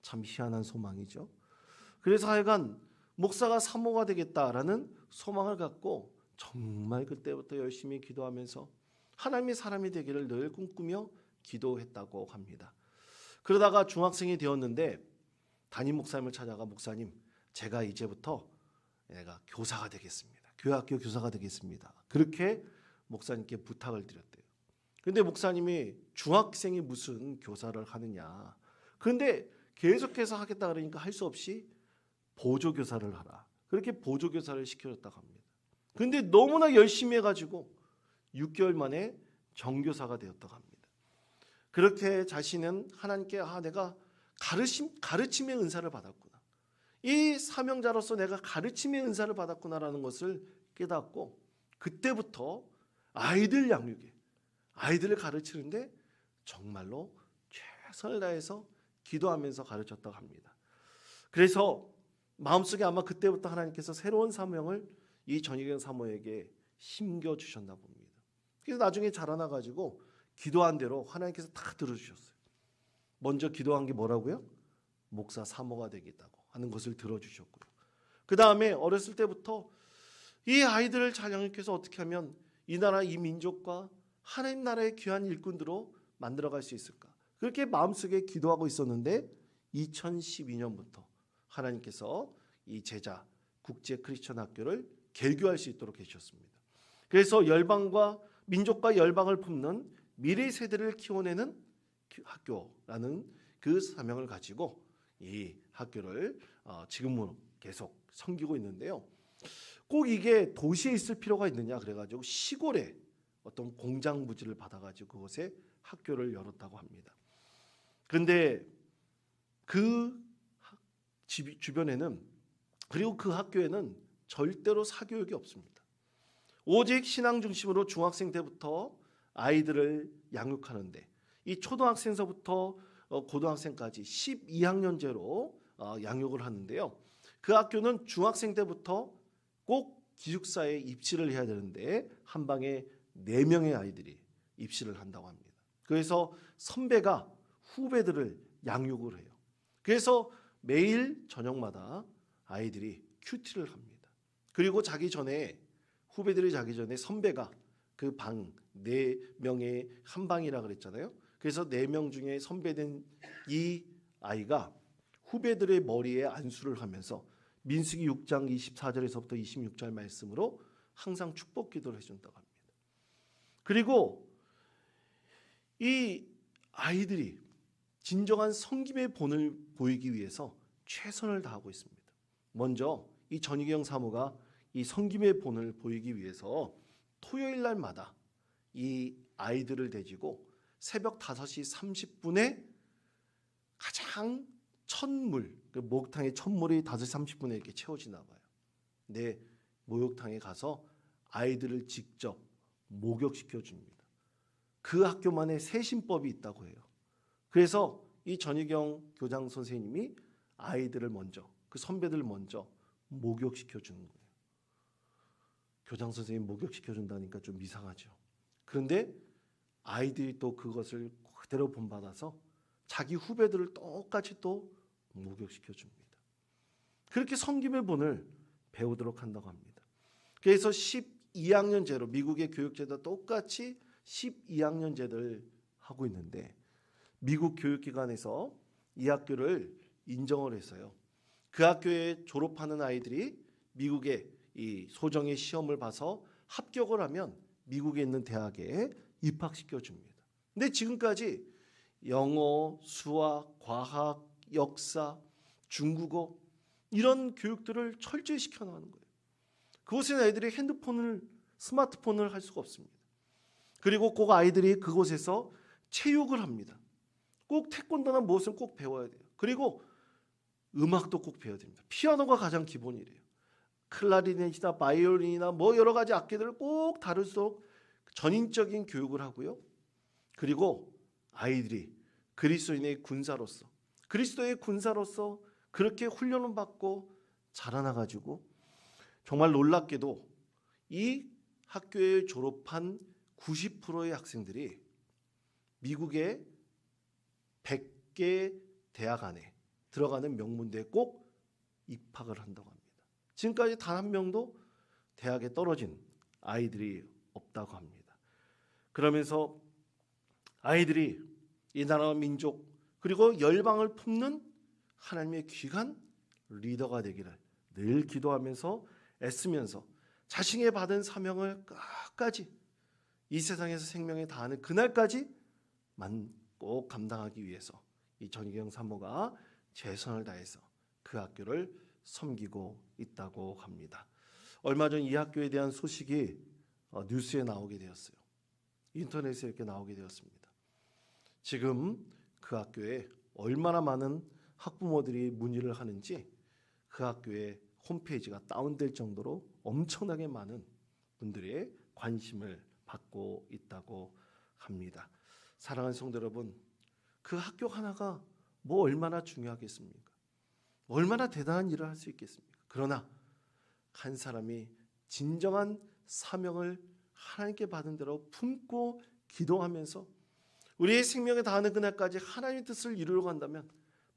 참 희한한 소망이죠. 그래서 하여간 목사가 사모가 되겠다라는 소망을 갖고 정말 그때부터 열심히 기도하면서 하나님의 사람이 되기를 늘 꿈꾸며 기도했다고 합니다. 그러다가 중학생이 되었는데 담임 목사님을 찾아가 목사님, 제가 이제부터 내가 교사가 되겠습니다. 교회학교 교사가 되겠습니다. 그렇게 목사님께 부탁을 드렸대요. 그런데 목사님이 중학생이 무슨 교사를 하느냐. 그런데 계속해서 하겠다 그러니까 할 수 없이 보조교사를 하라. 그렇게 보조교사를 시켜줬다고 합니다. 그런데 너무나 열심히 해가지고 6개월 만에 정교사가 되었다고 합니다. 그렇게 자신은 하나님께 내가 가르침의 은사를 받았구나. 이 사명자로서 내가 가르침의 은사를 받았구나라는 것을 깨닫고 그때부터 아이들 양육에 아이들을 가르치는데 정말로 최선을 다해서 기도하면서 가르쳤다고 합니다. 그래서 마음속에 아마 그때부터 하나님께서 새로운 사명을 이 전희경 사모에게 심겨주셨나 봅니다. 그래서 나중에 자라나가지고 기도한 대로 하나님께서 다 들어주셨어요. 먼저 기도한 게 뭐라고요? 목사 사모가 되겠다고 하는 것을 들어주셨고요. 그 다음에 어렸을 때부터 이 아이들을 잘 양육해서 어떻게 하면 이 나라 이 민족과 하나님 나라의 귀한 일꾼들로 만들어갈 수 있을까? 그렇게 마음속에 기도하고 있었는데 2012년부터 하나님께서 이 제자 국제 크리스천 학교를 개교할 수 있도록 해주셨습니다. 그래서 열방과 민족과 열방을 품는 미래 세대를 키워내는 학교라는 그 사명을 가지고 이 학교를 지금은 계속 섬기고 있는데요. 꼭 이게 도시에 있을 필요가 있느냐 그래가지고 시골에 어떤 공장 부지를 받아가지고 그곳에 학교를 열었다고 합니다. 그런데 그 주변에는 그리고 그 학교에는 절대로 사교육이 없습니다. 오직 신앙 중심으로 중학생 때부터 아이들을 양육하는데 이 초등학생서부터 고등학생까지 12학년제로 양육을 하는데요. 그 학교는 중학생 때부터 꼭 기숙사에 입시를 해야 되는데 한 방에 4명의 아이들이 입시를 한다고 합니다. 그래서 선배가 후배들을 양육을 해요. 그래서 매일 저녁마다 아이들이 큐티를 합니다. 그리고 후배들이 자기 전에 선배가 그 방 4명의 한 방이라 그랬잖아요. 그래서 4명 중에 선배된 이 아이가 후배들의 머리에 안수를 하면서 민수기 6장 24절에서부터 26절 말씀으로 항상 축복 기도를 해준다고 합니다. 그리고 이 아이들이 진정한 섬김의 본을 보이기 위해서 최선을 다하고 있습니다. 먼저 이 전희경 사모가 이 섬김의 본을 보이기 위해서 토요일 날마다 이 아이들을 데리고 새벽 5시 30분에 가장 첫물, 그 목욕탕의 첫물이 5시 30분에 이렇게 채워지나 봐요. 근데 목욕탕에 가서 아이들을 직접 목욕시켜 줍니다. 그 학교만의 세심법이 있다고 해요. 그래서 이 전희경 교장 선생님이 아이들을 먼저, 그 선배들을 먼저 목욕시켜 주는 거예요. 교장 선생님 목욕시켜 준다니까 좀 이상하죠. 그런데 아이들이 또 그것을 그대로 본받아서 자기 후배들을 똑같이 또 목욕시켜 줍니다. 그렇게 섬김의 본을 배우도록 한다고 합니다. 그래서 12학년제로 미국의 교육제도 똑같이 12학년제를 하고 있는데 미국 교육기관에서 이 학교를 인정을 해서요. 그 학교에 졸업하는 아이들이 미국의 이 소정의 시험을 봐서 합격을 하면 미국에 있는 대학에 입학시켜 줍니다. 근데 지금까지 영어, 수학, 과학, 역사, 중국어 이런 교육들을 철저히 시켜나가는 거예요. 그곳에 아이들이 스마트폰을 할 수가 없습니다. 그리고 꼭 아이들이 그곳에서 체육을 합니다. 꼭 태권도나 무엇을 꼭 배워야 돼요. 그리고 음악도 꼭 배워야 됩니다. 피아노가 가장 기본이래요. 클라리넷이나 바이올린이나 뭐 여러 가지 악기들을 꼭 다룰수록 전인적인 교육을 하고요. 그리고 아이들이 그리스도의 군사로서 그렇게 훈련을 받고 자라나가지고 정말 놀랍게도 이 학교에 졸업한 90%의 학생들이 미국의 100개 대학 안에 들어가는 명문대에 꼭 입학을 한다고 합니다. 지금까지 단 한 명도 대학에 떨어진 아이들이 없다고 합니다. 그러면서 아이들이 이 나라와 민족 그리고 열방을 품는 하나님의 귀한 리더가 되기를 늘 기도하면서 애쓰면서 자신이 받은 사명을 끝까지 이 세상에서 생명에 다하는 그날까지만 꼭 감당하기 위해서 이 전희경 사모가 최선을 다해서 그 학교를 섬기고 있다고 합니다. 얼마 전 이 학교에 대한 소식이 뉴스에 나오게 되었어요. 인터넷에 이렇게 나오게 되었습니다. 지금 그 학교에 얼마나 많은 학부모들이 문의를 하는지 그 학교의 홈페이지가 다운될 정도로 엄청나게 많은 분들의 관심을 받고 있다고 합니다. 사랑하는 성도 여러분, 그 학교 하나가 뭐 얼마나 중요하겠습니까? 얼마나 대단한 일을 할 수 있겠습니까? 그러나 한 사람이 진정한 사명을 하나님께 받은 대로 품고 기도하면서 우리의 생명에 다하는 그날까지 하나님의 뜻을 이루려고 한다면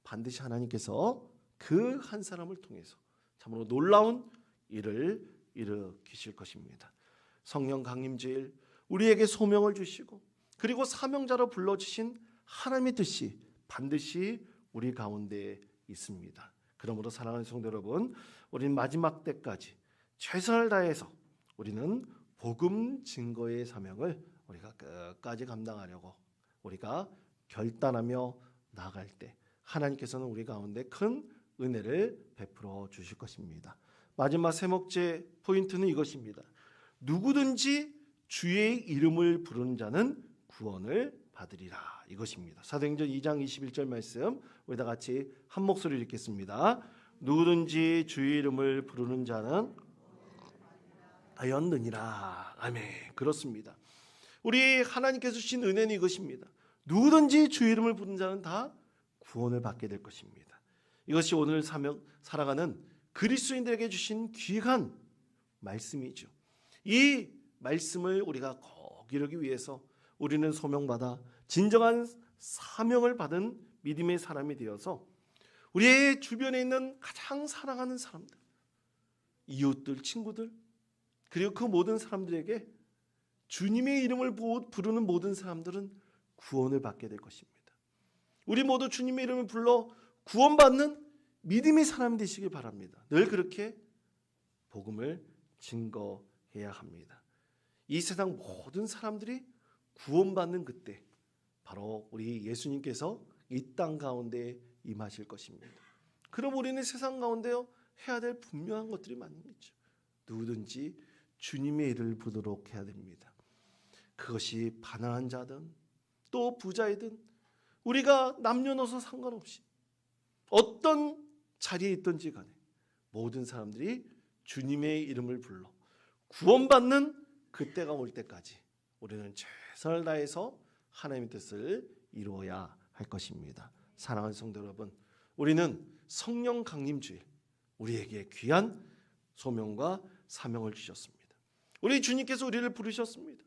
반드시 하나님께서 그 한 사람을 통해서 참으로 놀라운 일을 일으키실 것입니다. 성령 강림제일 우리에게 소명을 주시고 그리고 사명자로 불러주신 하나님의 뜻이 반드시 우리 가운데 있습니다. 그러므로 사랑하는 성도 여러분, 우리는 마지막 때까지 최선을 다해서 우리는 복음 증거의 사명을 우리가 끝까지 감당하려고 우리가 결단하며 나아갈 때 하나님께서는 우리 가운데 큰 은혜를 베풀어 주실 것입니다. 마지막 세 번째 포인트는 이것입니다. 누구든지 주의 이름을 부르는 자는 구원을 받으리라. 이것입니다. 사도행전 2장 21절 말씀 우리 다 같이 한 목소리 읽겠습니다. 누구든지 주의 이름을 부르는 자는 하였느니라. 아멘. 그렇습니다. 우리 하나님께서 주신 은혜는 이것입니다. 누구든지 주 이름을 부른 자는 다 구원을 받게 될 것입니다. 이것이 오늘 살아가는 그리스도인들에게 주신 귀한 말씀이죠. 이 말씀을 우리가 거기르기 위해서 우리는 소명받아 진정한 사명을 받은 믿음의 사람이 되어서 우리의 주변에 있는 가장 사랑하는 사람들, 이웃들, 친구들, 그리고 그 모든 사람들에게 주님의 이름을 부르는 모든 사람들은 구원을 받게 될 것입니다. 우리 모두 주님의 이름을 불러 구원받는 믿음의 사람이 되시길 바랍니다. 늘 그렇게 복음을 증거해야 합니다. 이 세상 모든 사람들이 구원받는 그때 바로 우리 예수님께서 이 땅 가운데 임하실 것입니다. 그럼 우리는 세상 가운데요 해야 될 분명한 것들이 많은 거죠. 누구든지 주님의 이름을 부르도록 해야 됩니다. 그것이 가난한 자든 또 부자이든 우리가 남녀노소 상관없이 어떤 자리에 있든지 간에 모든 사람들이 주님의 이름을 불러 구원받는 그때가 올 때까지 우리는 최선을 다해서 하나님의 뜻을 이루어야 할 것입니다. 사랑하는 성도 여러분, 우리는 성령 강림 주일 우리에게 귀한 소명과 사명을 주셨습니다. 우리 주님께서 우리를 부르셨습니다.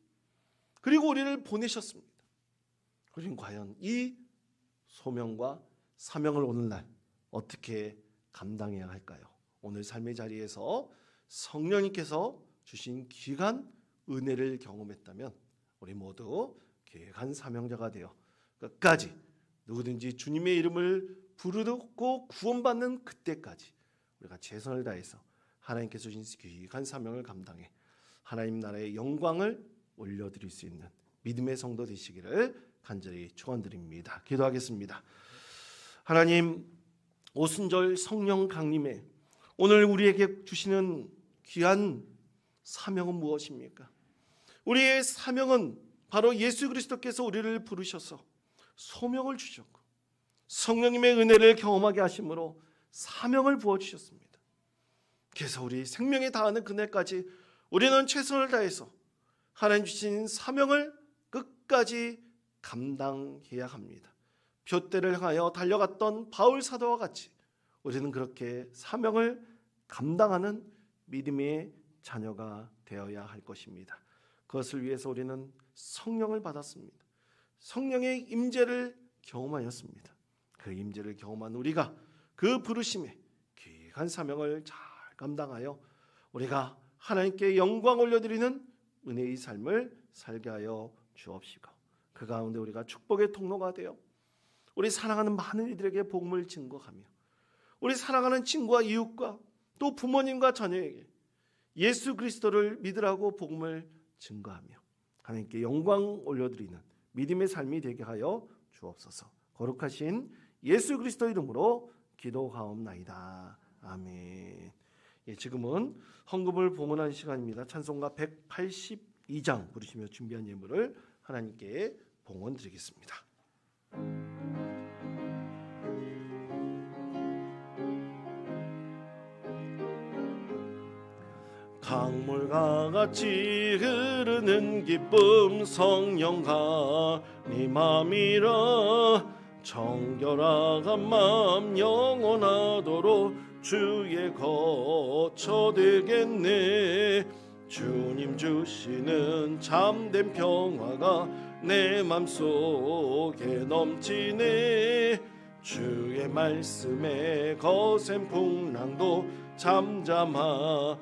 그리고 우리를 보내셨습니다. 우리는 과연 이 소명과 사명을 오늘날 어떻게 감당해야 할까요? 오늘 삶의 자리에서 성령님께서 주신 귀한 은혜를 경험했다면 우리 모두 귀한 사명자가 되어 끝까지 누구든지 주님의 이름을 부르고 구원받는 그때까지 우리가 최선을 다해서 하나님께서 주신 귀한 사명을 감당해 하나님 나라의 영광을 올려드릴 수 있는 믿음의 성도 되시기를 간절히 축원드립니다. 기도하겠습니다. 하나님, 오순절 성령 강림에 오늘 우리에게 주시는 귀한 사명은 무엇입니까? 우리의 사명은 바로 예수 그리스도께서 우리를 부르셔서 소명을 주셨고 성령님의 은혜를 경험하게 하심으로 사명을 부어주셨습니다. 그래서 우리 생명에 다하는 그날까지 우리는 최선을 다해서 하나님 주신 사명을 끝까지 감당해야 합니다. 둯대를 향하여 달려갔던 바울 사도와 같이 우리는 그렇게 사명을 감당하는 믿음의 자녀가 되어야 할 것입니다. 그것을 위해서 우리는 성령을 받았습니다. 성령의 임재를 경험하였습니다. 그 임재를 경험한 우리가 그 부르심에 귀한 사명을 잘 감당하여 우리가 하나님께 영광 올려드리는 은혜의 삶을 살게 하여 주옵시고 그 가운데 우리가 축복의 통로가 되어 우리 사랑하는 많은 이들에게 복음을 증거하며 우리 사랑하는 친구와 이웃과 또 부모님과 자녀에게 예수 그리스도를 믿으라고 복음을 증거하며 하나님께 영광 올려드리는 믿음의 삶이 되게 하여 주옵소서. 거룩하신 예수 그리스도 이름으로 기도하옵나이다. 아멘. 지금은 헌금을 봉헌하는 시간입니다. 찬송가 182장 부르시며 준비한 예물을 하나님께 봉헌 드리겠습니다. 강물과 같이 흐르는 기쁨 성령과 네 맘이라 정결한 맘 영원하도록 주의 거처 되겠네. 주님 주시는 참된 평화가 내 맘속에 넘치네. 주의 말씀에 거센 풍랑도 잠잠하게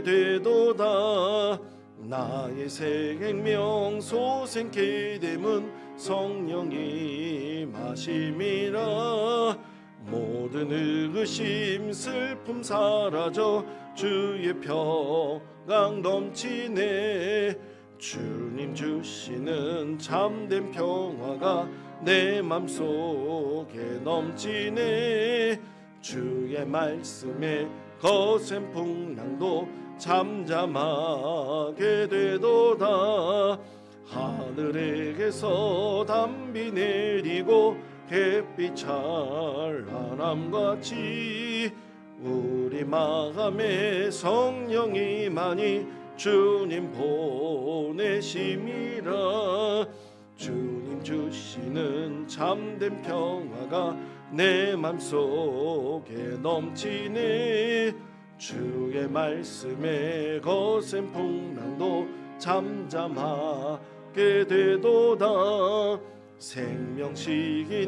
되도다. 나의 생명 소생케 됨은 성령이 마심이라. 모든 의심 슬픔 사라져 주의 평강 넘치네. 주님 주시는 참된 평화가 내 맘속에 넘치네. 주의 말씀에 거센 풍랑도 잠잠하게 되도다. 하늘에게서 담비 내리고 햇빛 찬란함같이 우리 마음에 성령이 많이 주님 보내심이라. 주님 주시는 참된 평화가 내 맘속에 넘치네. 주의 말씀에 거센 풍랑도 잠잠하게 되도다. 생명식이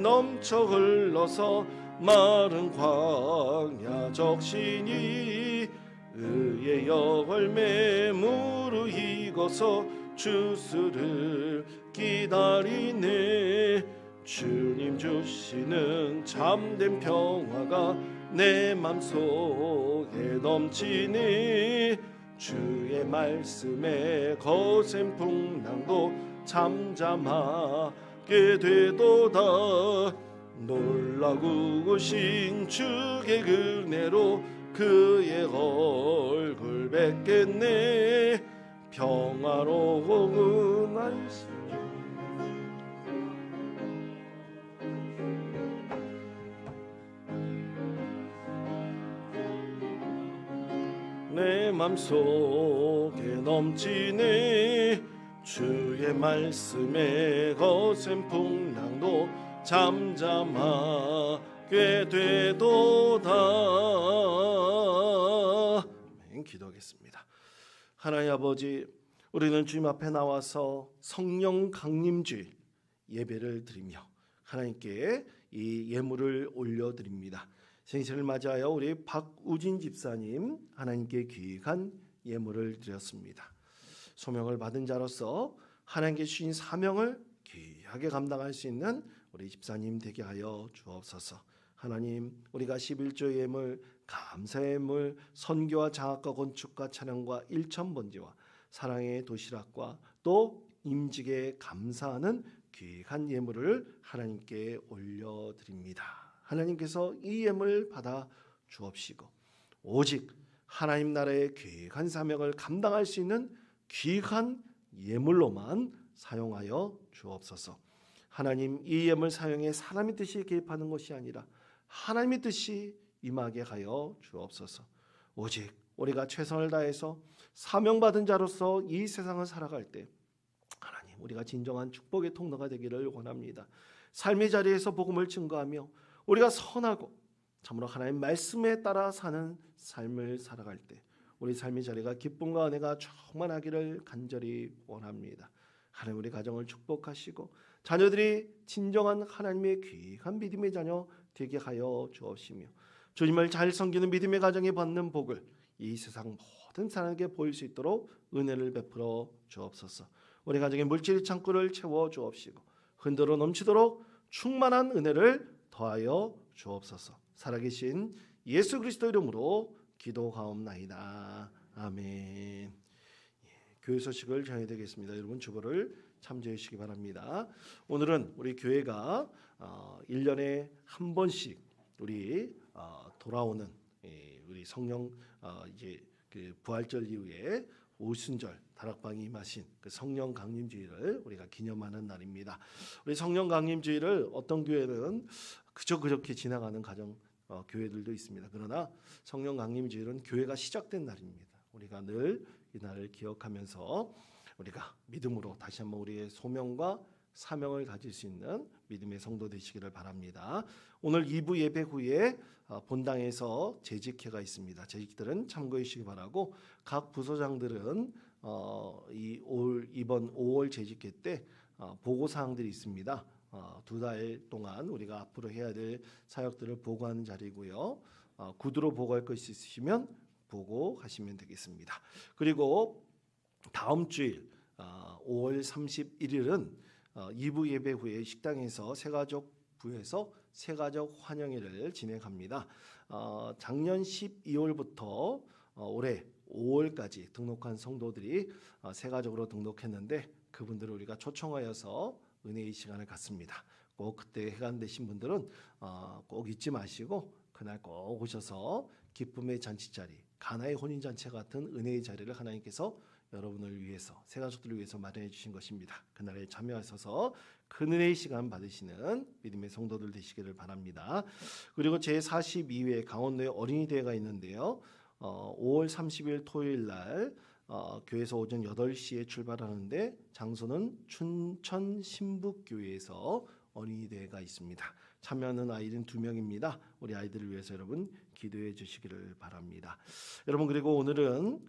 넘쳐 흘러서 마른 광야 적시니. 의의 열매 무르익어서 주스를 기다리네. 주님 주시는 참된 평화가 내 맘속에 넘치네. 주의 말씀에 거센 풍랑도 잠잠하게 되도다. 놀라고 신 주의 은혜로 그의 얼굴 뵙겠네. 평화로운 안식 내 맘속에 넘치네. 주의 말씀에 거센 풍랑도 잠잠하게 되도다. 아멘. 기도하겠습니다. 하나님 아버지, 우리는 주님 앞에 나와서 성령 강림주일 예배를 드리며 하나님께 이 예물을 올려드립니다. 생신을 맞이하여 우리 박우진 집사님 하나님께 귀한 예물을 드렸습니다. 소명을 받은 자로서 하나님께 주신 사명을 귀하게 감당할 수 있는 우리 집사님 되게 하여 주옵소서. 하나님, 우리가 11조 예물, 감사의 예물, 선교와 장학과 건축과 찬양과 일천번제와 사랑의 도시락과 또 임직에 감사하는 귀한 예물을 하나님께 올려드립니다. 하나님께서 이 예물 받아 주옵시고 오직 하나님 나라의 귀한 사명을 감당할 수 있는 귀한 예물로만 사용하여 주옵소서. 하나님, 이 예물 사용에 사람의 뜻이 개입하는 것이 아니라 하나님의 뜻이 임하게 하여 주옵소서. 오직 우리가 최선을 다해서 사명받은 자로서 이 세상을 살아갈 때 하나님, 우리가 진정한 축복의 통로가 되기를 원합니다. 삶의 자리에서 복음을 증거하며 우리가 선하고 참으로 하나님 말씀에 따라 사는 삶을 살아갈 때 우리 삶의 자리가 기쁨과 은혜가 충만하기를 간절히 원합니다. 하나님, 우리 가정을 축복하시고 자녀들이 진정한 하나님의 귀한 믿음의 자녀 되게 하여 주옵시며 주님을 잘 섬기는 믿음의 가정에 받는 복을 이 세상 모든 사람에게 보일 수 있도록 은혜를 베풀어 주옵소서. 우리 가정의 물질의 창고를 채워 주옵시고 흔들어 넘치도록 충만한 은혜를 더하여 주옵소서. 살아계신 예수 그리스도 이름으로 기도하옵나이다. 아멘. 교회 소식을 전해 드리겠습니다. 여러분 주보를 참조해 주시기 바랍니다. 오늘은 우리 교회가 1년에 한 번씩 우리 돌아오는 우리 성령 이제 그 부활절 이후에 오순절 다락방이 임하신 그 성령 강림주일을 우리가 기념하는 날입니다. 우리 성령 강림주일을 어떤 교회는 그저 그렇게 지나가는 가정 교회들도 있습니다. 그러나 성령 강림주일은 교회가 시작된 날입니다. 우리가 늘 이 날을 기억하면서 우리가 믿음으로 다시 한번 우리의 소명과 사명을 가질 수 있는 믿음의 성도 되시기를 바랍니다. 오늘 2부 예배 후에 본당에서 재직회가 있습니다. 재직들은 참고해 주시기 바라고 각 부서장들은 이번 5월 재직회 때 보고사항들이 있습니다. 2달 동안 우리가 앞으로 해야 될 사역들을 보고하는 자리고요. 구두로 보고할 것이 있으시면 보고하시면 되겠습니다. 그리고 다음 주일 5월 31일은 2부 예배 후에 식당에서 새가족부에서 새가족 환영회를 진행합니다. 작년 12월부터 올해 5월까지 등록한 성도들이 새가족으로 등록했는데 그분들을 우리가 초청하여서 은혜의 시간을 갖습니다. 꼭 그때 해관되신 분들은 꼭 잊지 마시고 그날 꼭 오셔서 기쁨의 잔치자리, 가나의 혼인잔치 같은 은혜의 자리를 하나님께서 여러분을 위해서, 새가족들을 위해서 마련해 주신 것입니다. 그날에 참여하셔서 큰 은혜의 시간 받으시는 믿음의 성도들 되시기를 바랍니다. 그리고 제42회 강원도에 어린이 대회가 있는데요. 5월 30일 토요일 날 교회에서 오전 8시에 출발하는데 장소는 춘천 신북교회에서 어린이대회가 있습니다. 참여하는 아이는 2명입니다. 우리 아이들을 위해서 여러분 기도해 주시기를 바랍니다. 여러분, 그리고 오늘은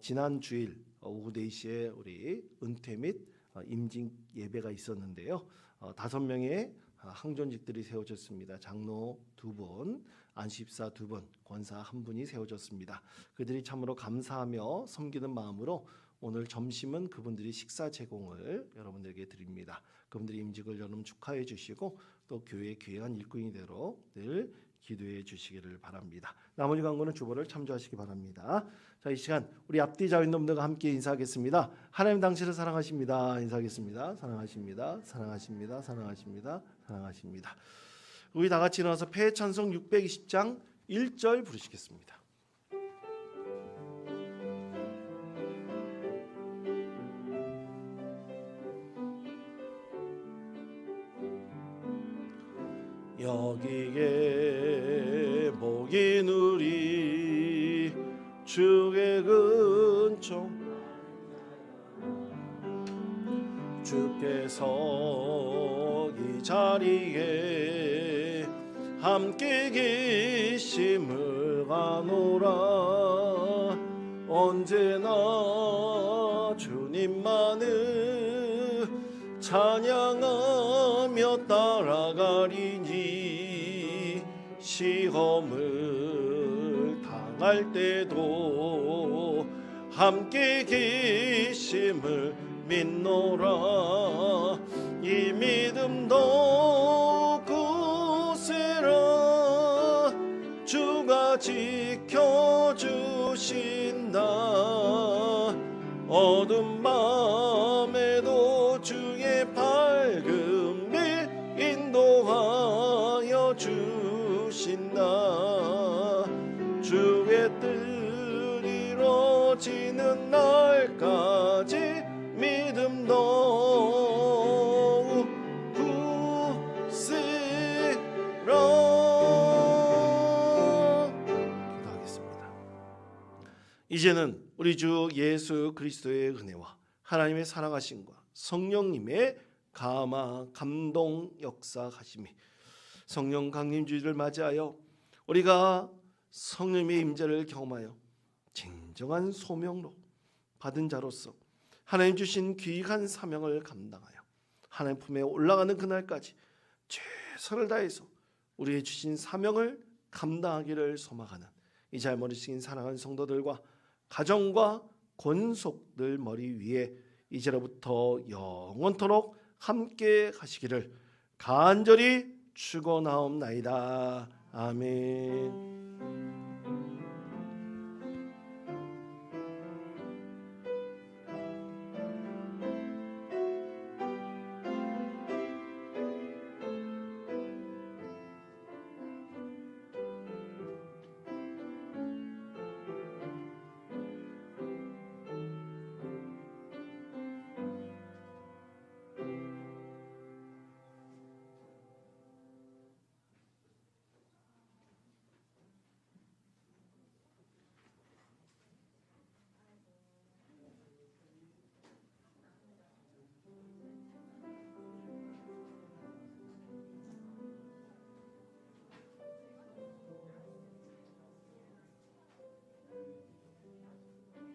지난 주일 오후 4시에 우리 은퇴 및 임직 예배가 있었는데요. 5명의 항존직들이 세워졌습니다. 장로 2분, 안식사 2분, 권사 1분이 세워졌습니다. 그들이 참으로 감사하며 섬기는 마음으로 오늘 점심은 그분들이 식사 제공을 여러분들에게 드립니다. 그분들이 임직을 여러분 축하해 주시고 또 교회의 귀한 일꾼이대로 늘 기도해 주시기를 바랍니다. 나머지 광고는 주보를 참조하시기 바랍니다. 자, 이 시간 우리 앞뒤 자윈dom들과 함께 인사하겠습니다. 하나님 당신을 사랑하십니다. 인사하겠습니다. 사랑하십니다. 사랑하십니다. 사랑하십니다. 사랑하십니다. 우리 다 같이 일어나서 패찬송 620장 1절 부르시겠습니다. 여기에 목이 누리 주의 근총 주께서 이 자리에 함께 계심을 가노라. 언제나 주님만을 찬양하며 따라가리니 시험을 당할 때도 함께 계심을 믿노라. 이 믿음도 굳세라. 주가 지켜주신다. 어둠 밤에도 주의 밝은 빛 인도하여 주신다. 주의 뜻 이루어지는 날까지 믿음도 굳세라. 기도하겠습니다. 이제는 우리 주 예수 그리스도의 은혜와 하나님의 사랑하심과 성령님의 감화 감동 역사하심이 성령 강림주의를 맞이하여 우리가 성령의 임재를 경험하여 진정한 소명로 받은 자로서 하나님 주신 귀한 사명을 감당하여 하나님 품에 올라가는 그날까지 최선을 다해서 우리의 주신 사명을 감당하기를 소망하는 이 잘머리 숙인 사랑하는 성도들과 가정과 권속들 머리 위에 이제로부터 영원토록 함께 하시기를 간절히 축원하옵나이다. 아멘.